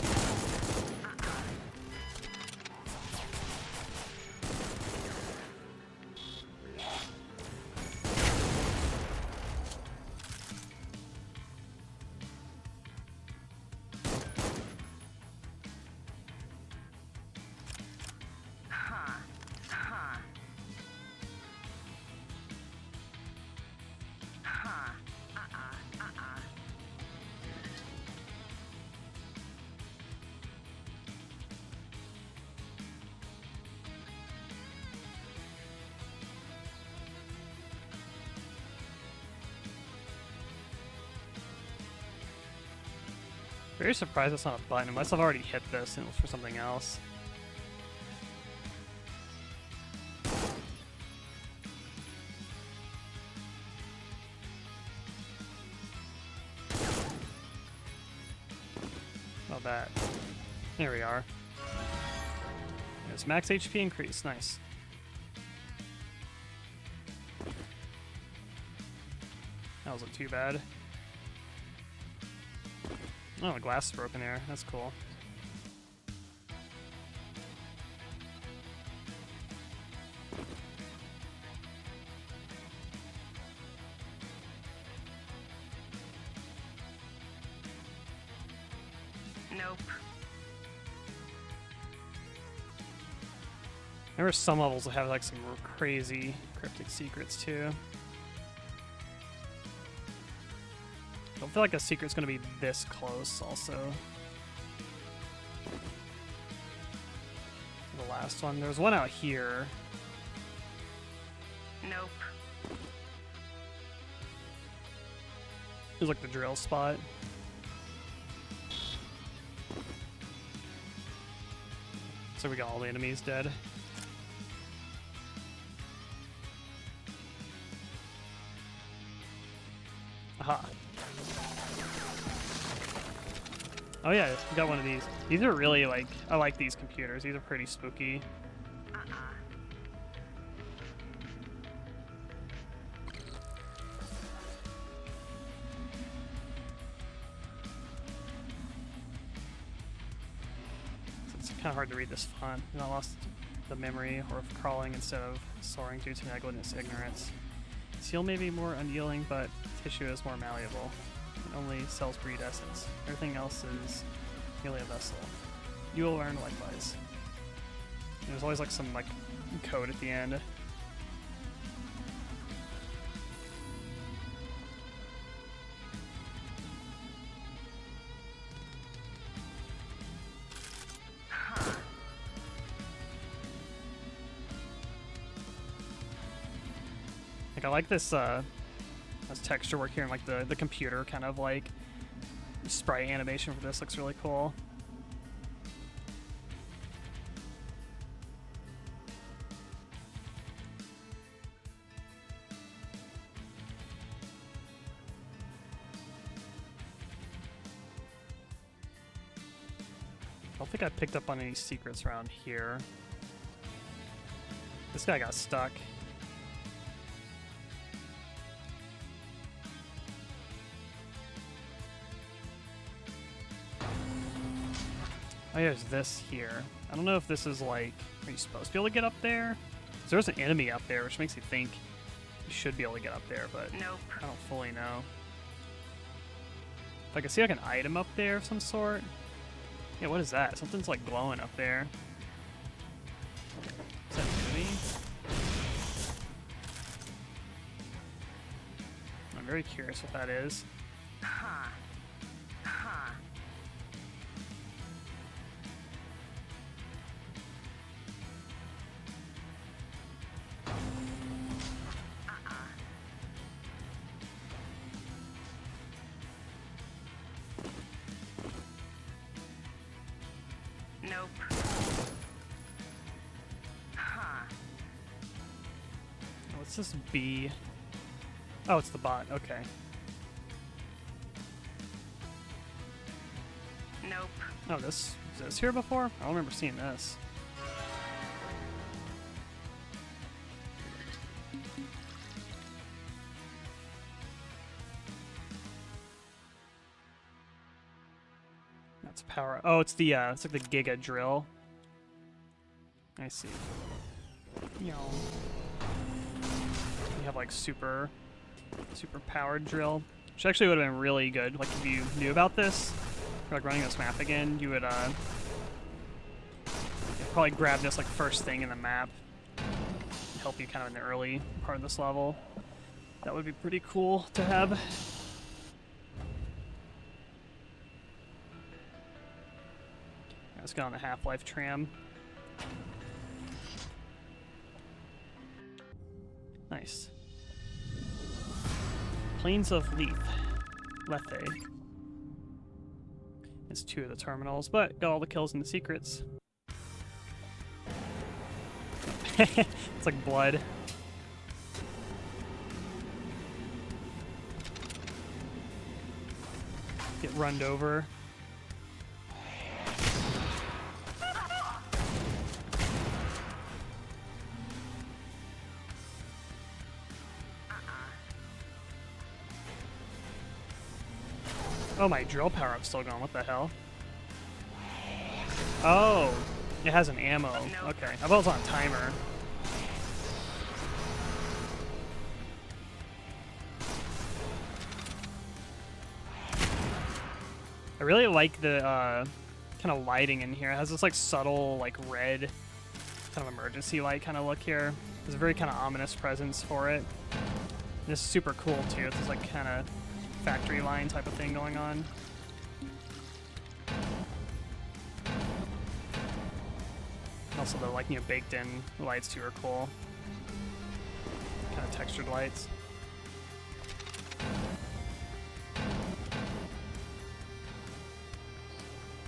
Very surprised it's not a button, unless I've already hit this and it was for something else. Not bad. There we are. There's max HP increase. Nice. That wasn't too bad. Oh, the glass is broken there. That's cool. Nope. There are some levels that have like some crazy cryptic secrets too. I don't feel like a secret's gonna be this close also. The last one. There's one out here. Nope. There's like the drill spot. So we got all the enemies dead. Aha. Oh yeah, we got one of these. These are really like, I like these computers. These are pretty spooky. It's kind of hard to read this font. And I lost the memory or of crawling instead of soaring due to negligence ignorance. Steel may be more unyielding, but tissue is more malleable. It only cells breed essence. Everything else is merely a vessel. You will learn likewise. And there's always like some like code at the end. I like this texture work here and like the computer kind of like sprite animation for this looks really cool. I don't think I picked up on any secrets around here. This guy got stuck. Oh, yeah, there's this here. I don't know if this is like, are you supposed to be able to get up there? 'Cause there's an enemy up there, which makes you think you should be able to get up there, but Nope. I don't fully know. If I can see like an item up there of some sort. Yeah, what is that? Something's like glowing up there. Is that an enemy? I'm very curious what that is. Huh. Huh. Nope. Huh. What's this B? Oh, it's the bot. Okay. Nope. Oh, this is this here before? I don't remember seeing this. That's power. Oh, it's the it's like the Giga drill. I see. You know, you have like super powered drill, which actually would have been really good. Like if you knew about this, or like running this map again, you would probably grab this like first thing in the map, and help you kind of in the early part of this level. That would be pretty cool to have. Let's get on the Half-Life tram. Nice. Plains of Lethe. It's 2 of the terminals, but got all the kills and the secrets. It's like blood. Get runned over. Oh, my drill power-up's still going. What the hell? Oh, it has an ammo. Okay, I thought it was on a timer. I really like the kind of lighting in here. It has this like subtle, like red, kind of emergency light kind of look here. There's a very kind of ominous presence for it. And this is super cool too. It's this like kind of factory line type of thing going on. Also the like, you know, baked in lights too are cool. Kind of textured lights.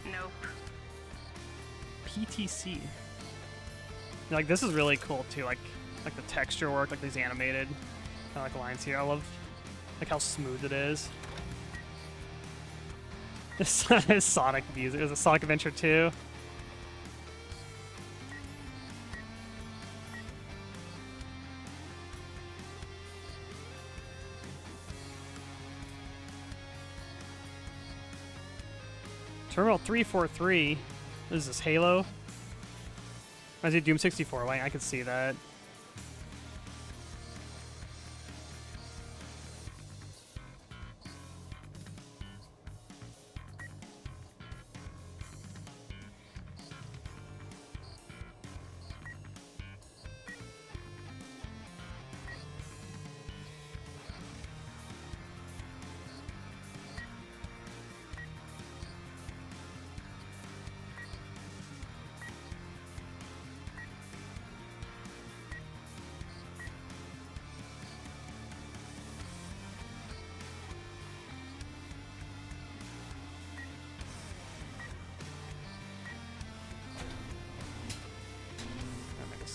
Nope. PTC. Like this is really cool too. Like the texture work, like these animated kind of like lines here. I love like how smooth it is. This is Sonic music. Is it Sonic Adventure 2? Terminal 343. What is this, Halo? I see Doom 64. Wait, I could see that.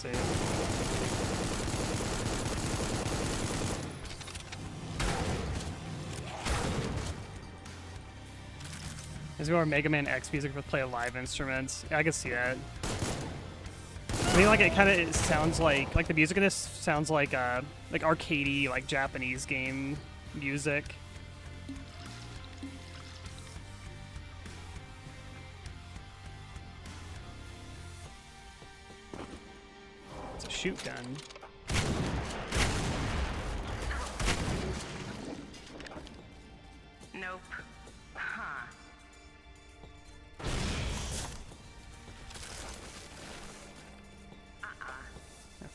see. Is more Mega Man X music with play of live instruments? Yeah, I can see that. I mean, like it kind of sounds like the music in this sounds like arcadey, like Japanese game music. It's a shoot gun. Nope. Huh.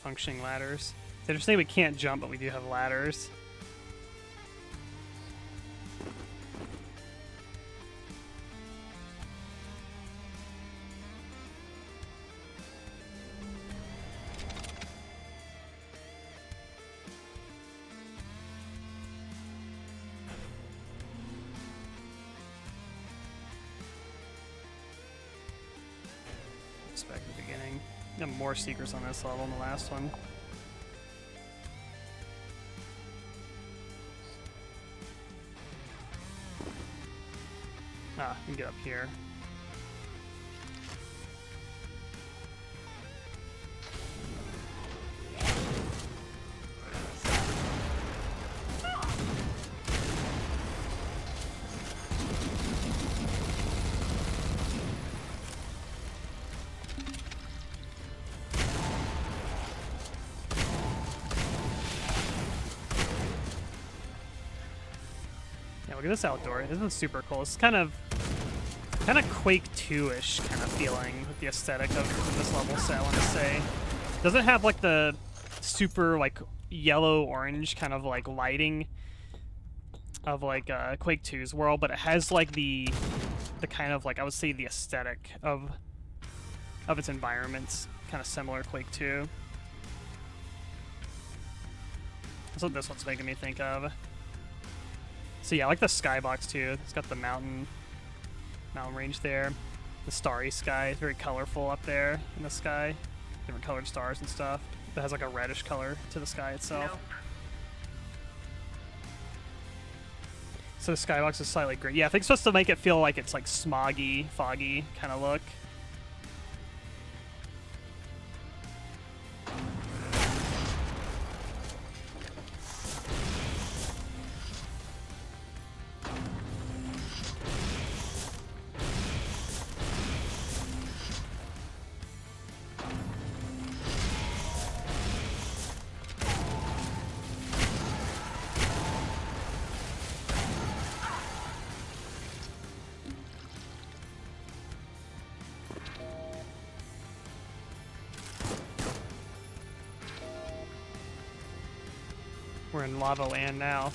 Functioning ladders. They're just saying we can't jump, but we do have ladders. It's back at the beginning. Got more secrets on this level than the last one. Ah, we can get up here. Look at this outdoor. This is super cool. It's kind of Quake 2-ish kind of feeling with the aesthetic of this level set, I want to say. Doesn't have like the super like yellow-orange kind of like lighting of like Quake 2's world, but it has like the kind of like, I would say, the aesthetic of its environments, kind of similar to Quake 2. That's what this one's making me think of. So yeah, I like the skybox too. It's got the mountain range there. The starry sky is very colorful up there in the sky. Different colored stars and stuff. It has like a reddish color to the sky itself. Nope. So the skybox is slightly green. Yeah, I think it's supposed to make it feel like it's like smoggy, foggy kind of look. We're in lava land now.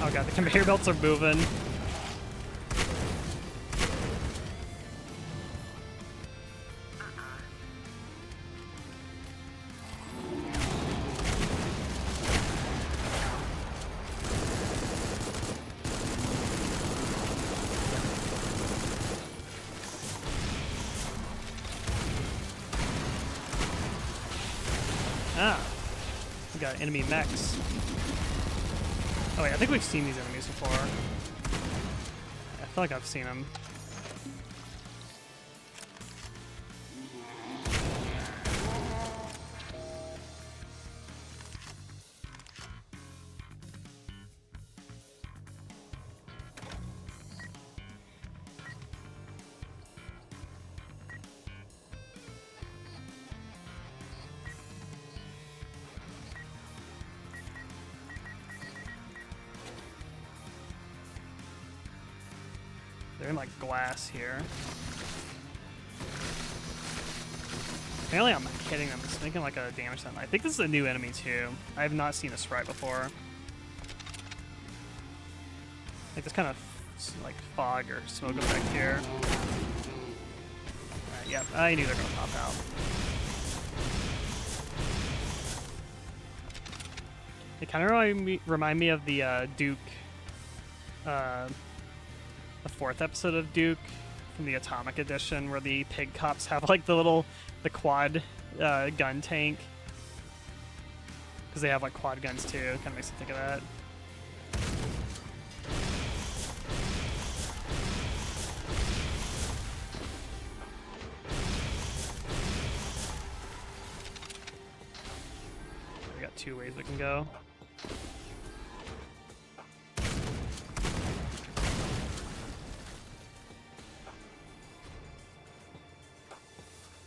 Oh god, the conveyor belts are moving. Ah, we got enemy mechs. Oh wait, I think we've seen these enemies before. I feel like I've seen them. They're in like glass here. Apparently I'm hitting them. It's making like a damage to them. I think this is a new enemy too. I have not seen a sprite before. Like this kind of like fog or smoke effect here. Alright, yep, I knew they were gonna pop out. They kind of remind me of the Duke, the fourth episode of Duke from the Atomic Edition, where the pig cops have like the quad gun tank, because they have like quad guns too. Kind of makes me think of that. We got 2 ways we can go.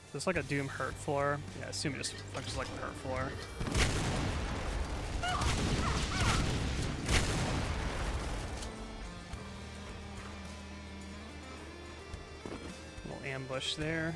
Is this like a Doom hurt floor? Yeah, I assume it just functions like a hurt floor. Little ambush there.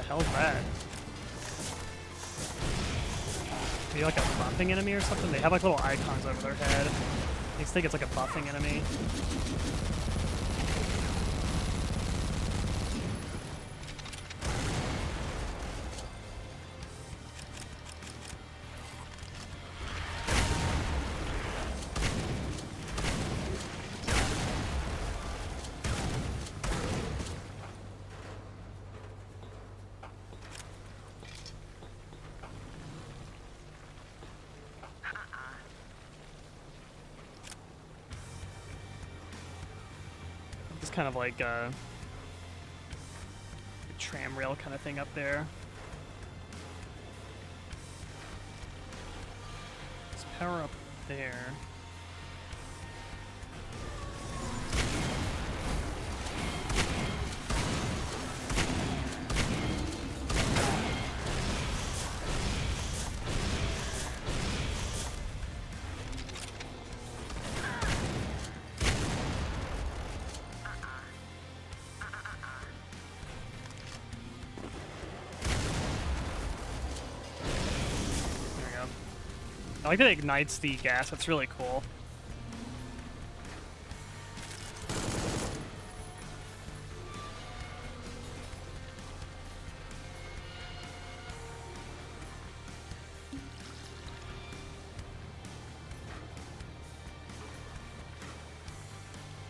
Hell's that? Maybe like a buffing enemy or something? They have like little icons over their head. I think it's like a buffing enemy. Kind of like a tram rail kind of thing up there. Let's power up there. I like that it ignites the gas. That's really cool.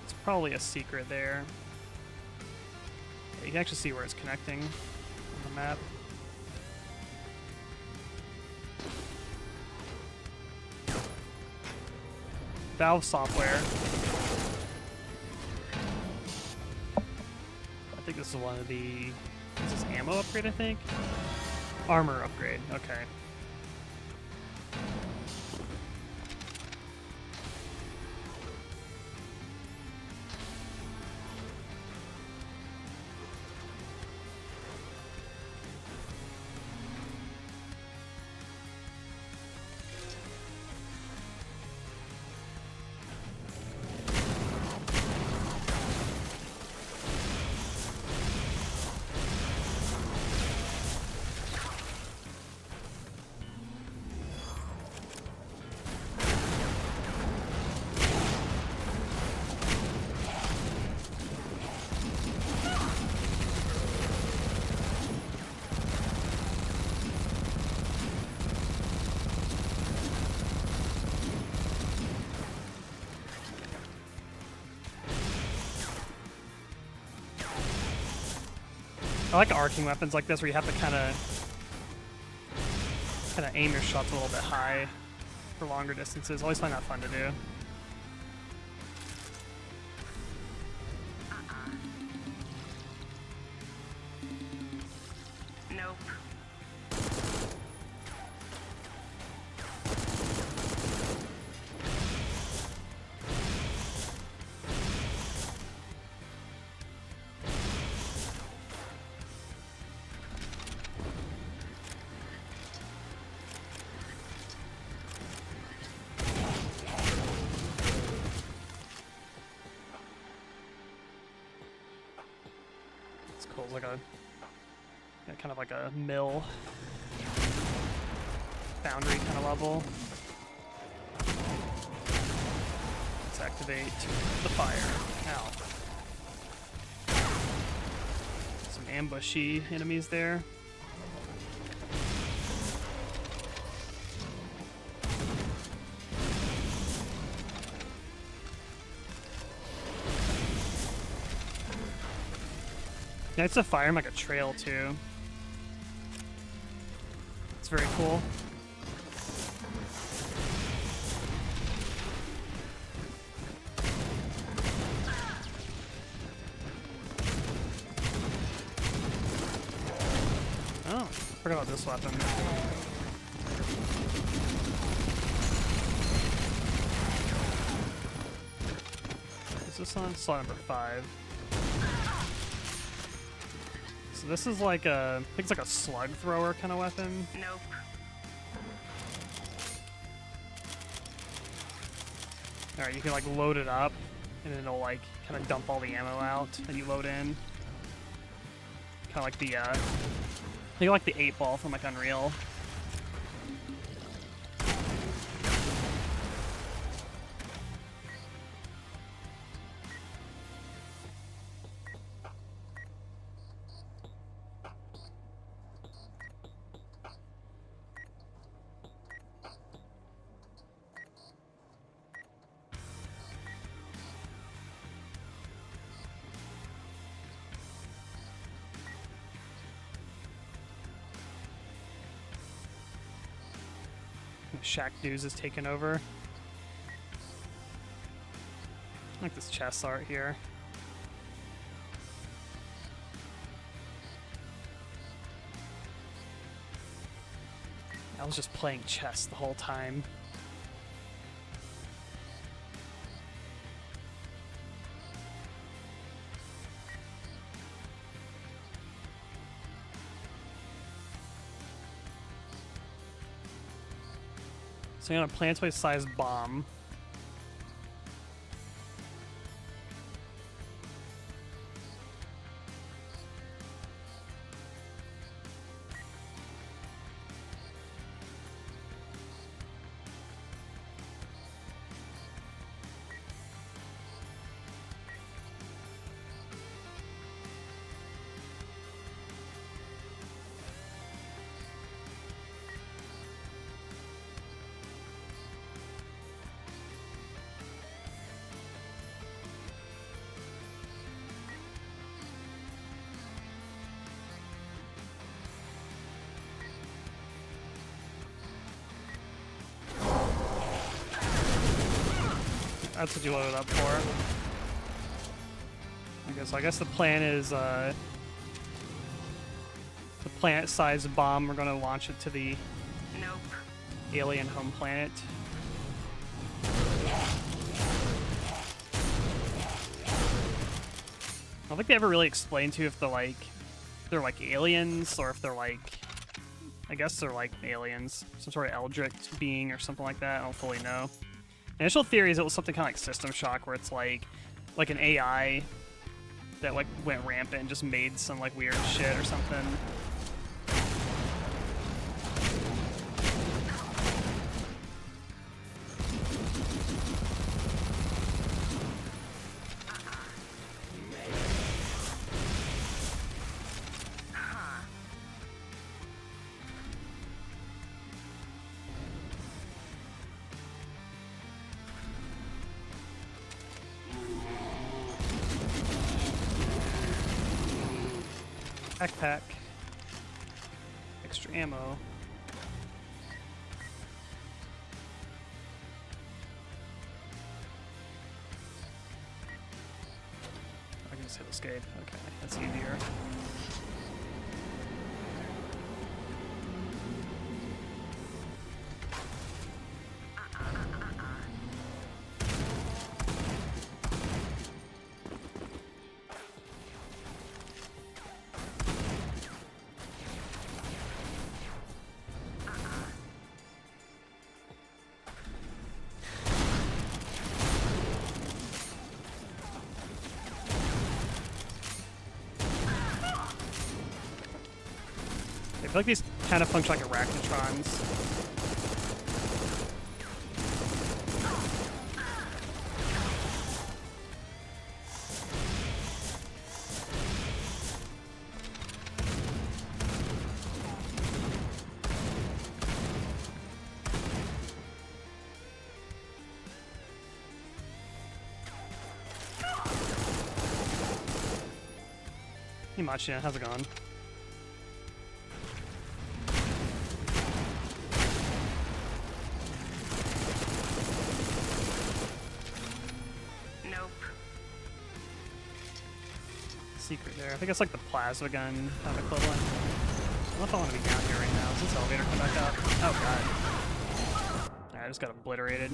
It's probably a secret there. Yeah, you can actually see where it's connecting on the map. Valve software. I think this is one of the... Is this ammo upgrade, I think? Armor upgrade, okay. I like arcing weapons like this where you have to kind of aim your shots a little bit high for longer distances. Always find that fun to do. Nope. cool. It's like a kind of like a mill, foundry kind of level. Let's activate the fire. Ow. Some ambushy enemies there. Yeah, it's a fire like a trail too. It's very cool. Oh, forgot about this weapon. Is this on slot number 5? So this is like a, I think it's like a slug thrower kind of weapon. Nope. Alright, you can like load it up, and then it'll like kind of dump all the ammo out that you load in. Kind of like the, I think like the 8-ball from like Unreal. Shack Dudes is taken over. I like this chess art here. I was just playing chess the whole time. So I'm gonna planetoid-sized bomb. That's what you load it up for. Okay, so I guess the plan is the planet-sized bomb. We're going to launch it to the Nope. alien home planet. I don't think they ever really explained to you if they're like aliens or if they're like, I guess they're like aliens, some sort of eldritch being or something like that. I don't fully know. Initial theory is it was something kind of like System Shock, where it's like an AI that like went rampant and just made some like weird shit or something. Backpack. Extra ammo. I can just hit escape. Okay, that's easier. feel like these kind of function like arachnotrons. Hey Machia, how's it going? Nope. Secret there. I think it's like the plasma gun kind of equivalent. I don't know if I want to be down here right now. Does this elevator come back up? Oh god. Alright, I just got obliterated.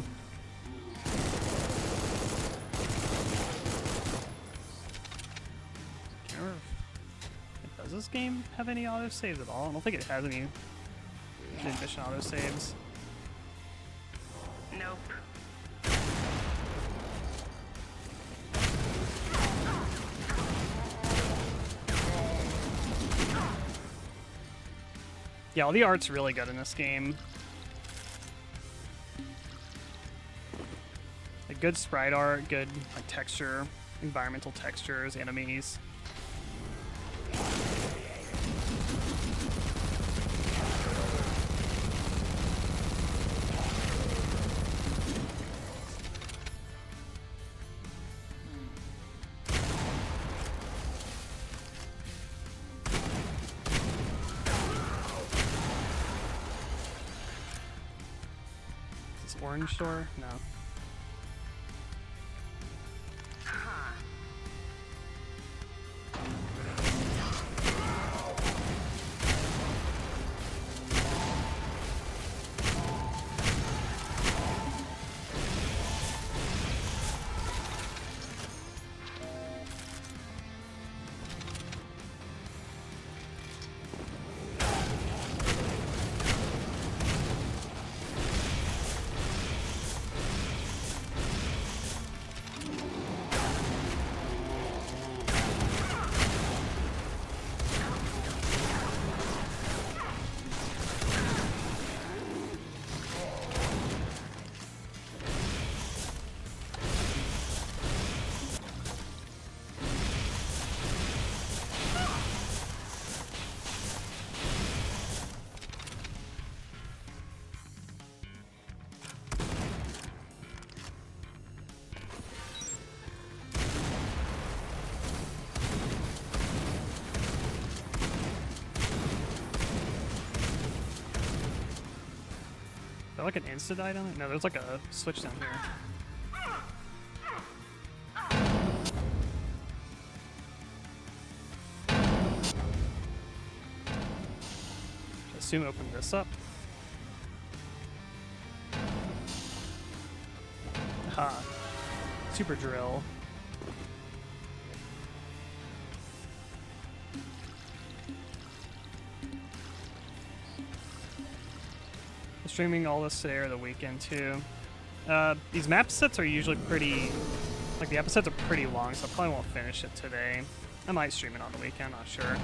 Can't remember if, does this game have any autosaves at all? I don't think it has any mission autosaves. Nope. Yeah, all the art's really good in this game. Like good sprite art, good like texture, environmental textures, enemies. Orange door? No. Is that like an instant item? No, there's like a switch down here. I assume open this up. Aha. Super drill. Streaming all this today or the weekend too. These map sets are usually pretty, like the episodes are pretty long, so I probably won't finish it today. I might stream it on the weekend, not sure.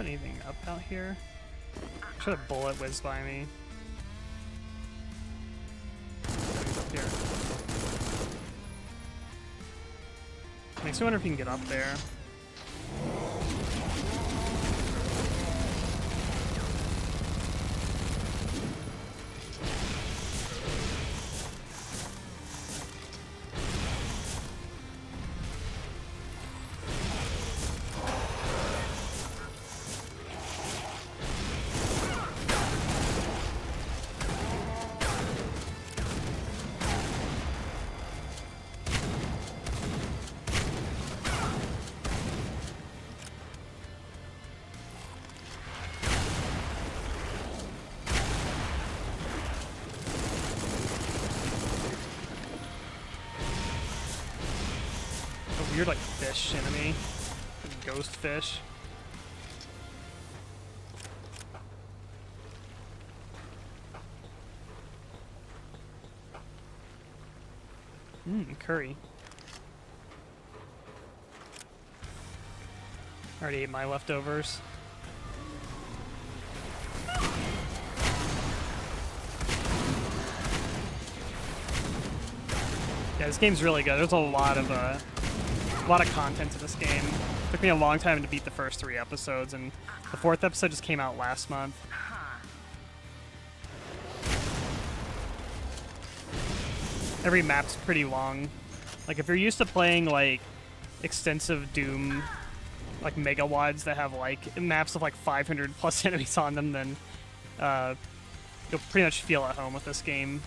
Anything up out here? Should have bullet whizzed by me. He's up here. Makes me wonder if you can get up there. weird like fish enemy, like ghost fish. Curry. Already ate my leftovers. Yeah, this game's really good. There's a lot of content to this game. Took me a long time to beat the first 3 episodes, and the 4th episode just came out last month. Every map's pretty long. Like, if you're used to playing, like, extensive Doom, like, megawads that have, like, maps of, like, 500 plus enemies on them, then you'll pretty much feel at home with this game.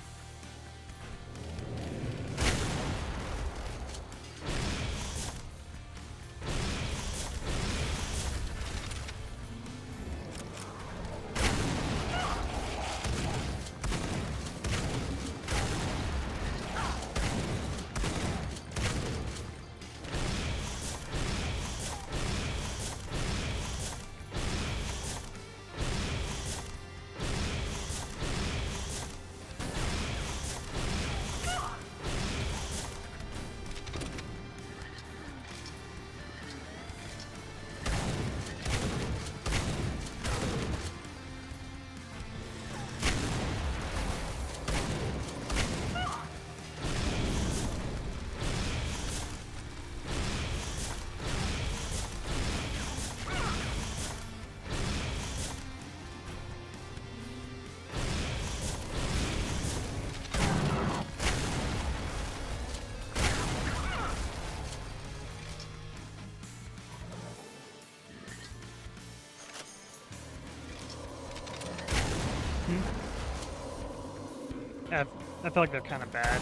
Yeah, I feel like they're kind of bad.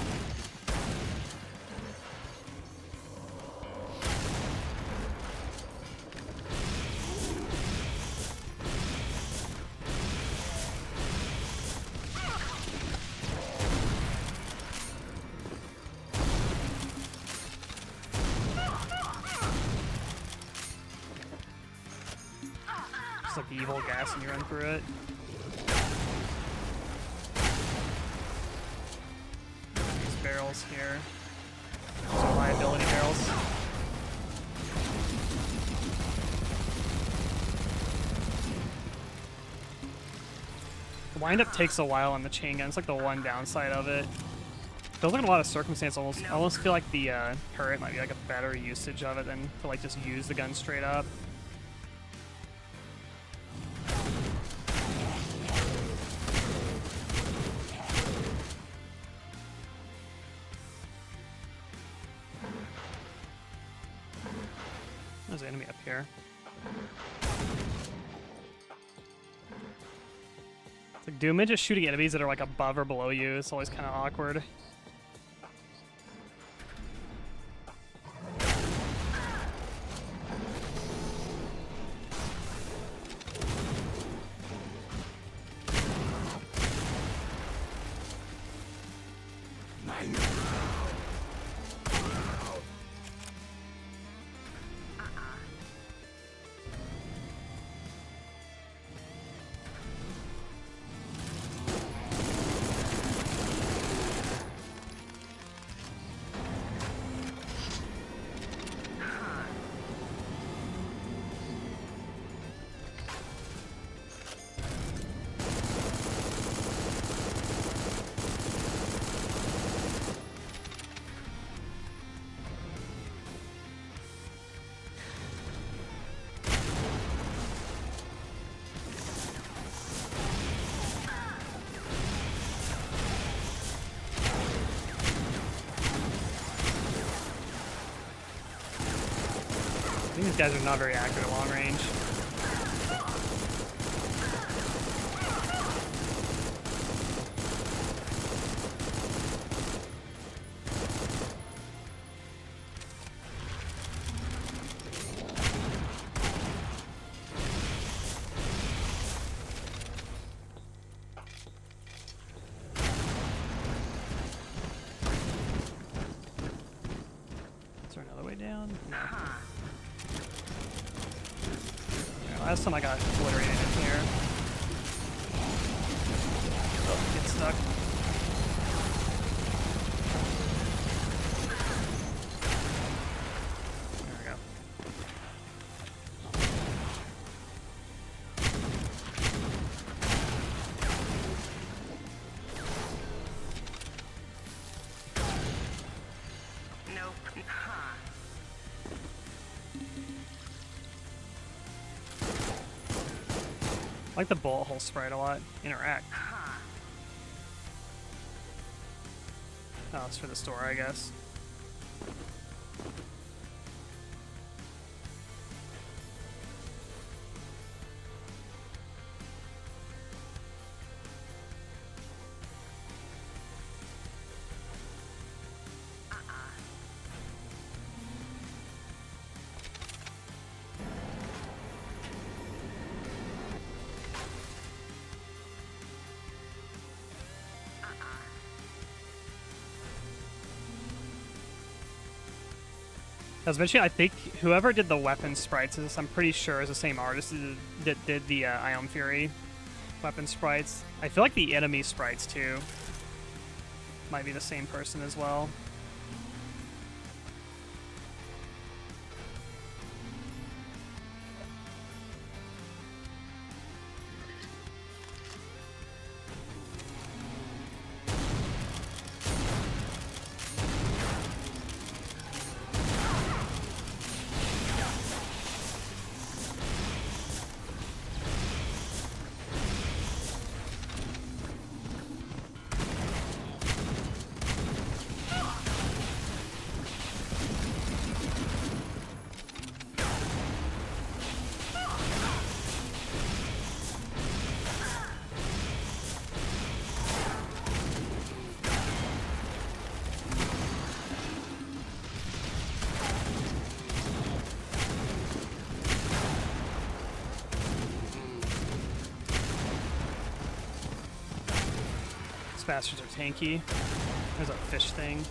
Just like the evil gas and you run through it. Barrels here. Some liability barrels. The windup takes a while on the chain gun. It's like the one downside of it. Feels like in a lot of circumstances, I almost feel like the turret might be like a better usage of it than to like just use the gun straight up. There's an enemy up here. It's like Doom just shooting enemies that are like above or below you. It's always kind of awkward. I think these guys are not very accurate at long range. Is there another way down? Last time I got obliterated in here. Oh, get stuck. There we go. Nope. Huh. I like the bullet hole sprite a lot. Interact. Huh. Oh, it's for the store, I guess. I was mentioning, I think whoever did the weapon sprites, I'm pretty sure is the same artist that did the Ion Fury weapon sprites. I feel like the enemy sprites, too, might be the same person as well. These bastards are tanky. There's a fish thing. I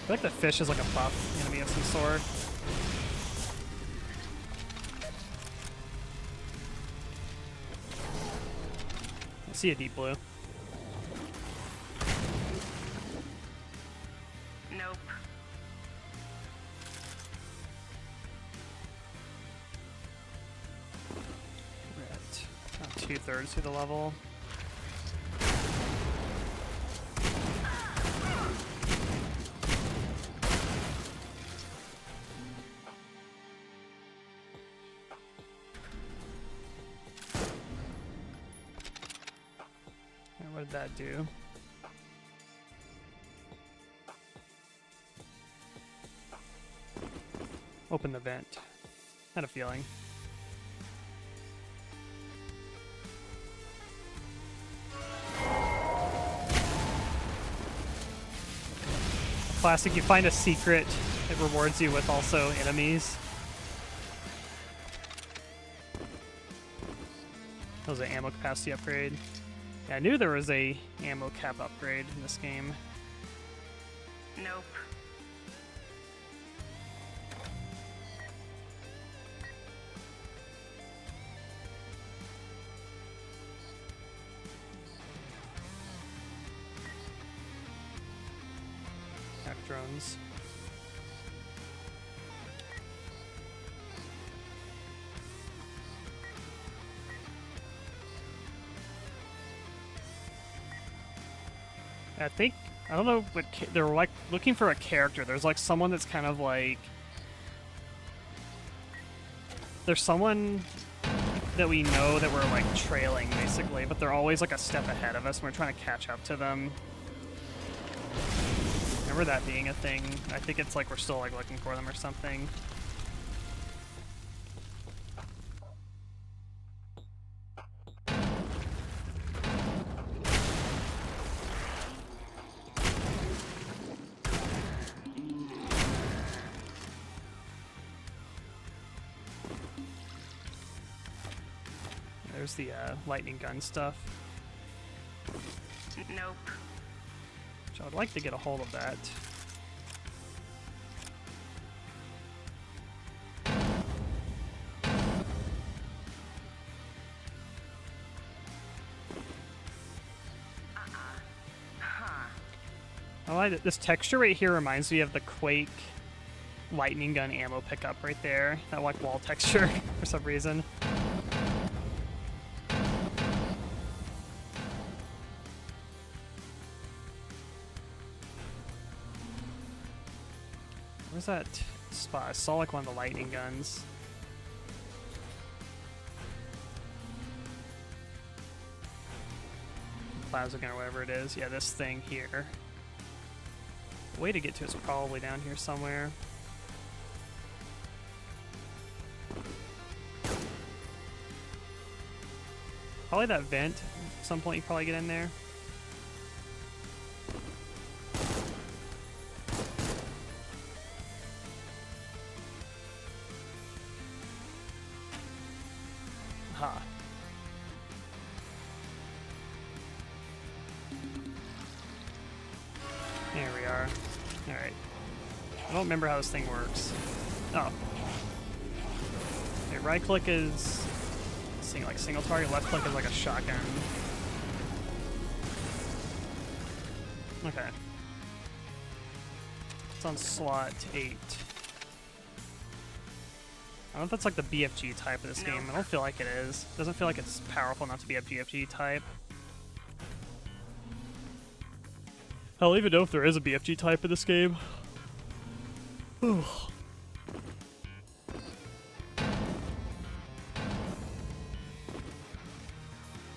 feel like the fish is like a buff enemy of some sort. I see a deep blue. Nope. We're at about 2/3 through the level. What did that do? Open the vent. Had a feeling. Classic, you find a secret, it rewards you with also enemies. That was an ammo capacity upgrade. Yeah, I knew there was a ammo cap upgrade in this game. Nope. Hack drones. I think, I don't know what, they were like looking for a character. There's like someone that's kind of like, there's someone that we know that we're like trailing basically, but they're always like a step ahead of us and we're trying to catch up to them. Remember that being a thing? I think it's like we're still like looking for them or something. There's the lightning gun stuff. Nope. Which I would like to get a hold of that. I like it. This texture right here reminds me of the Quake lightning gun ammo pickup right there. That like wall texture for some reason. Where's that spot? I saw like one of the lightning guns. Plasma gun or whatever it is. Yeah, this thing here. The way to get to it's probably down here somewhere. Probably that vent. At some point you probably get in there. Huh. There we are. Alright. I don't remember how this thing works. Oh. Okay, right click is like single target, left click is like a shotgun. Okay. It's on slot 8. I don't know if that's like the BFG type of this game. I don't feel like it is. It doesn't feel like it's powerful enough to be a BFG type. I don't even know if there is a BFG type in this game. Let's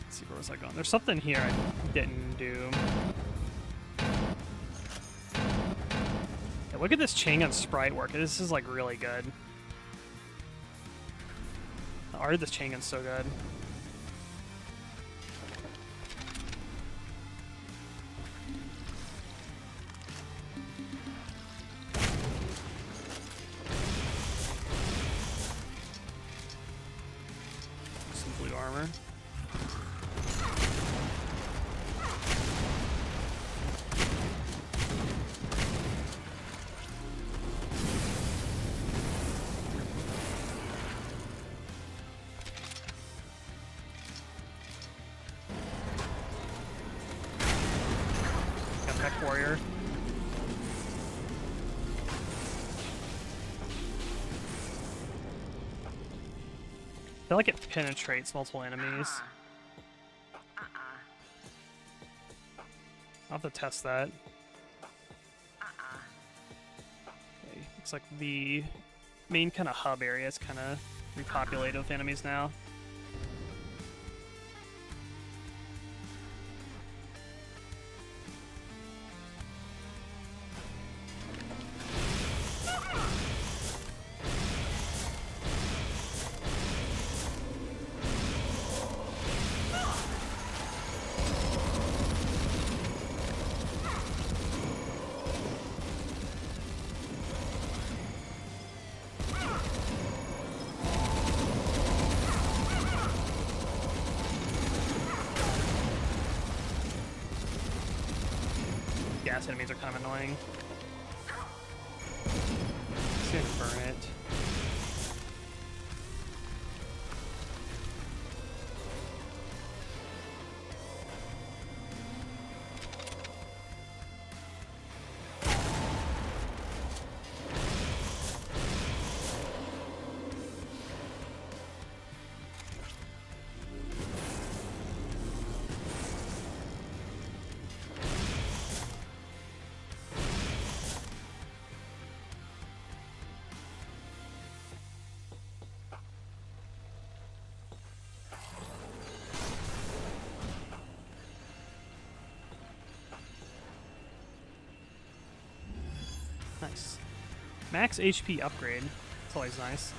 see, where was I going? There's something here I didn't do. Yeah, look at this chain gun sprite work. This is like really good. The art of this chain gun's so good. Some blue armor. Warrior. I feel like it penetrates multiple enemies. I'll have to test that. Okay, looks like the main kind of hub area is kind of repopulated with enemies now. Gas enemies are kind of annoying. Just gonna burn it. Nice. Max HP upgrade. That's always nice.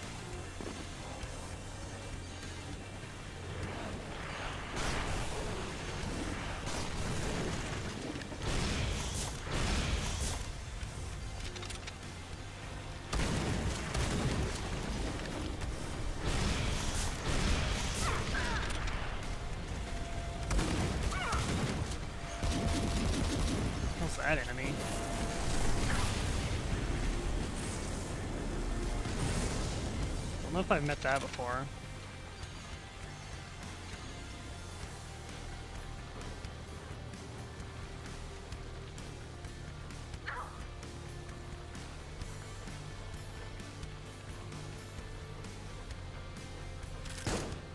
What's that enemy? I don't know if I've met that before.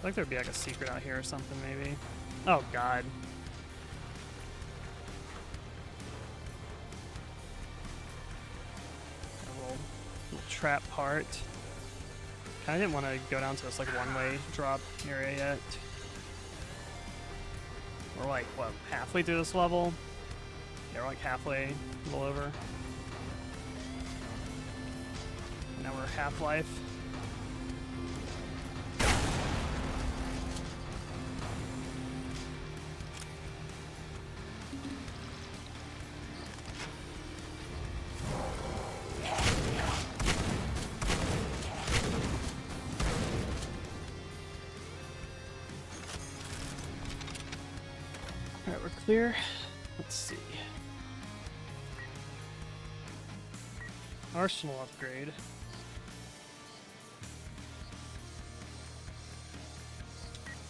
like there'd be like a secret out here or something, maybe. Oh god. A little trap part. Kinda didn't want to go down to this like one-way drop area yet. We're like, what, halfway through this level? Yeah, we're like halfway, a little over. Now we're Half-Life. Alright, we're clear. Let's see. Arsenal upgrade.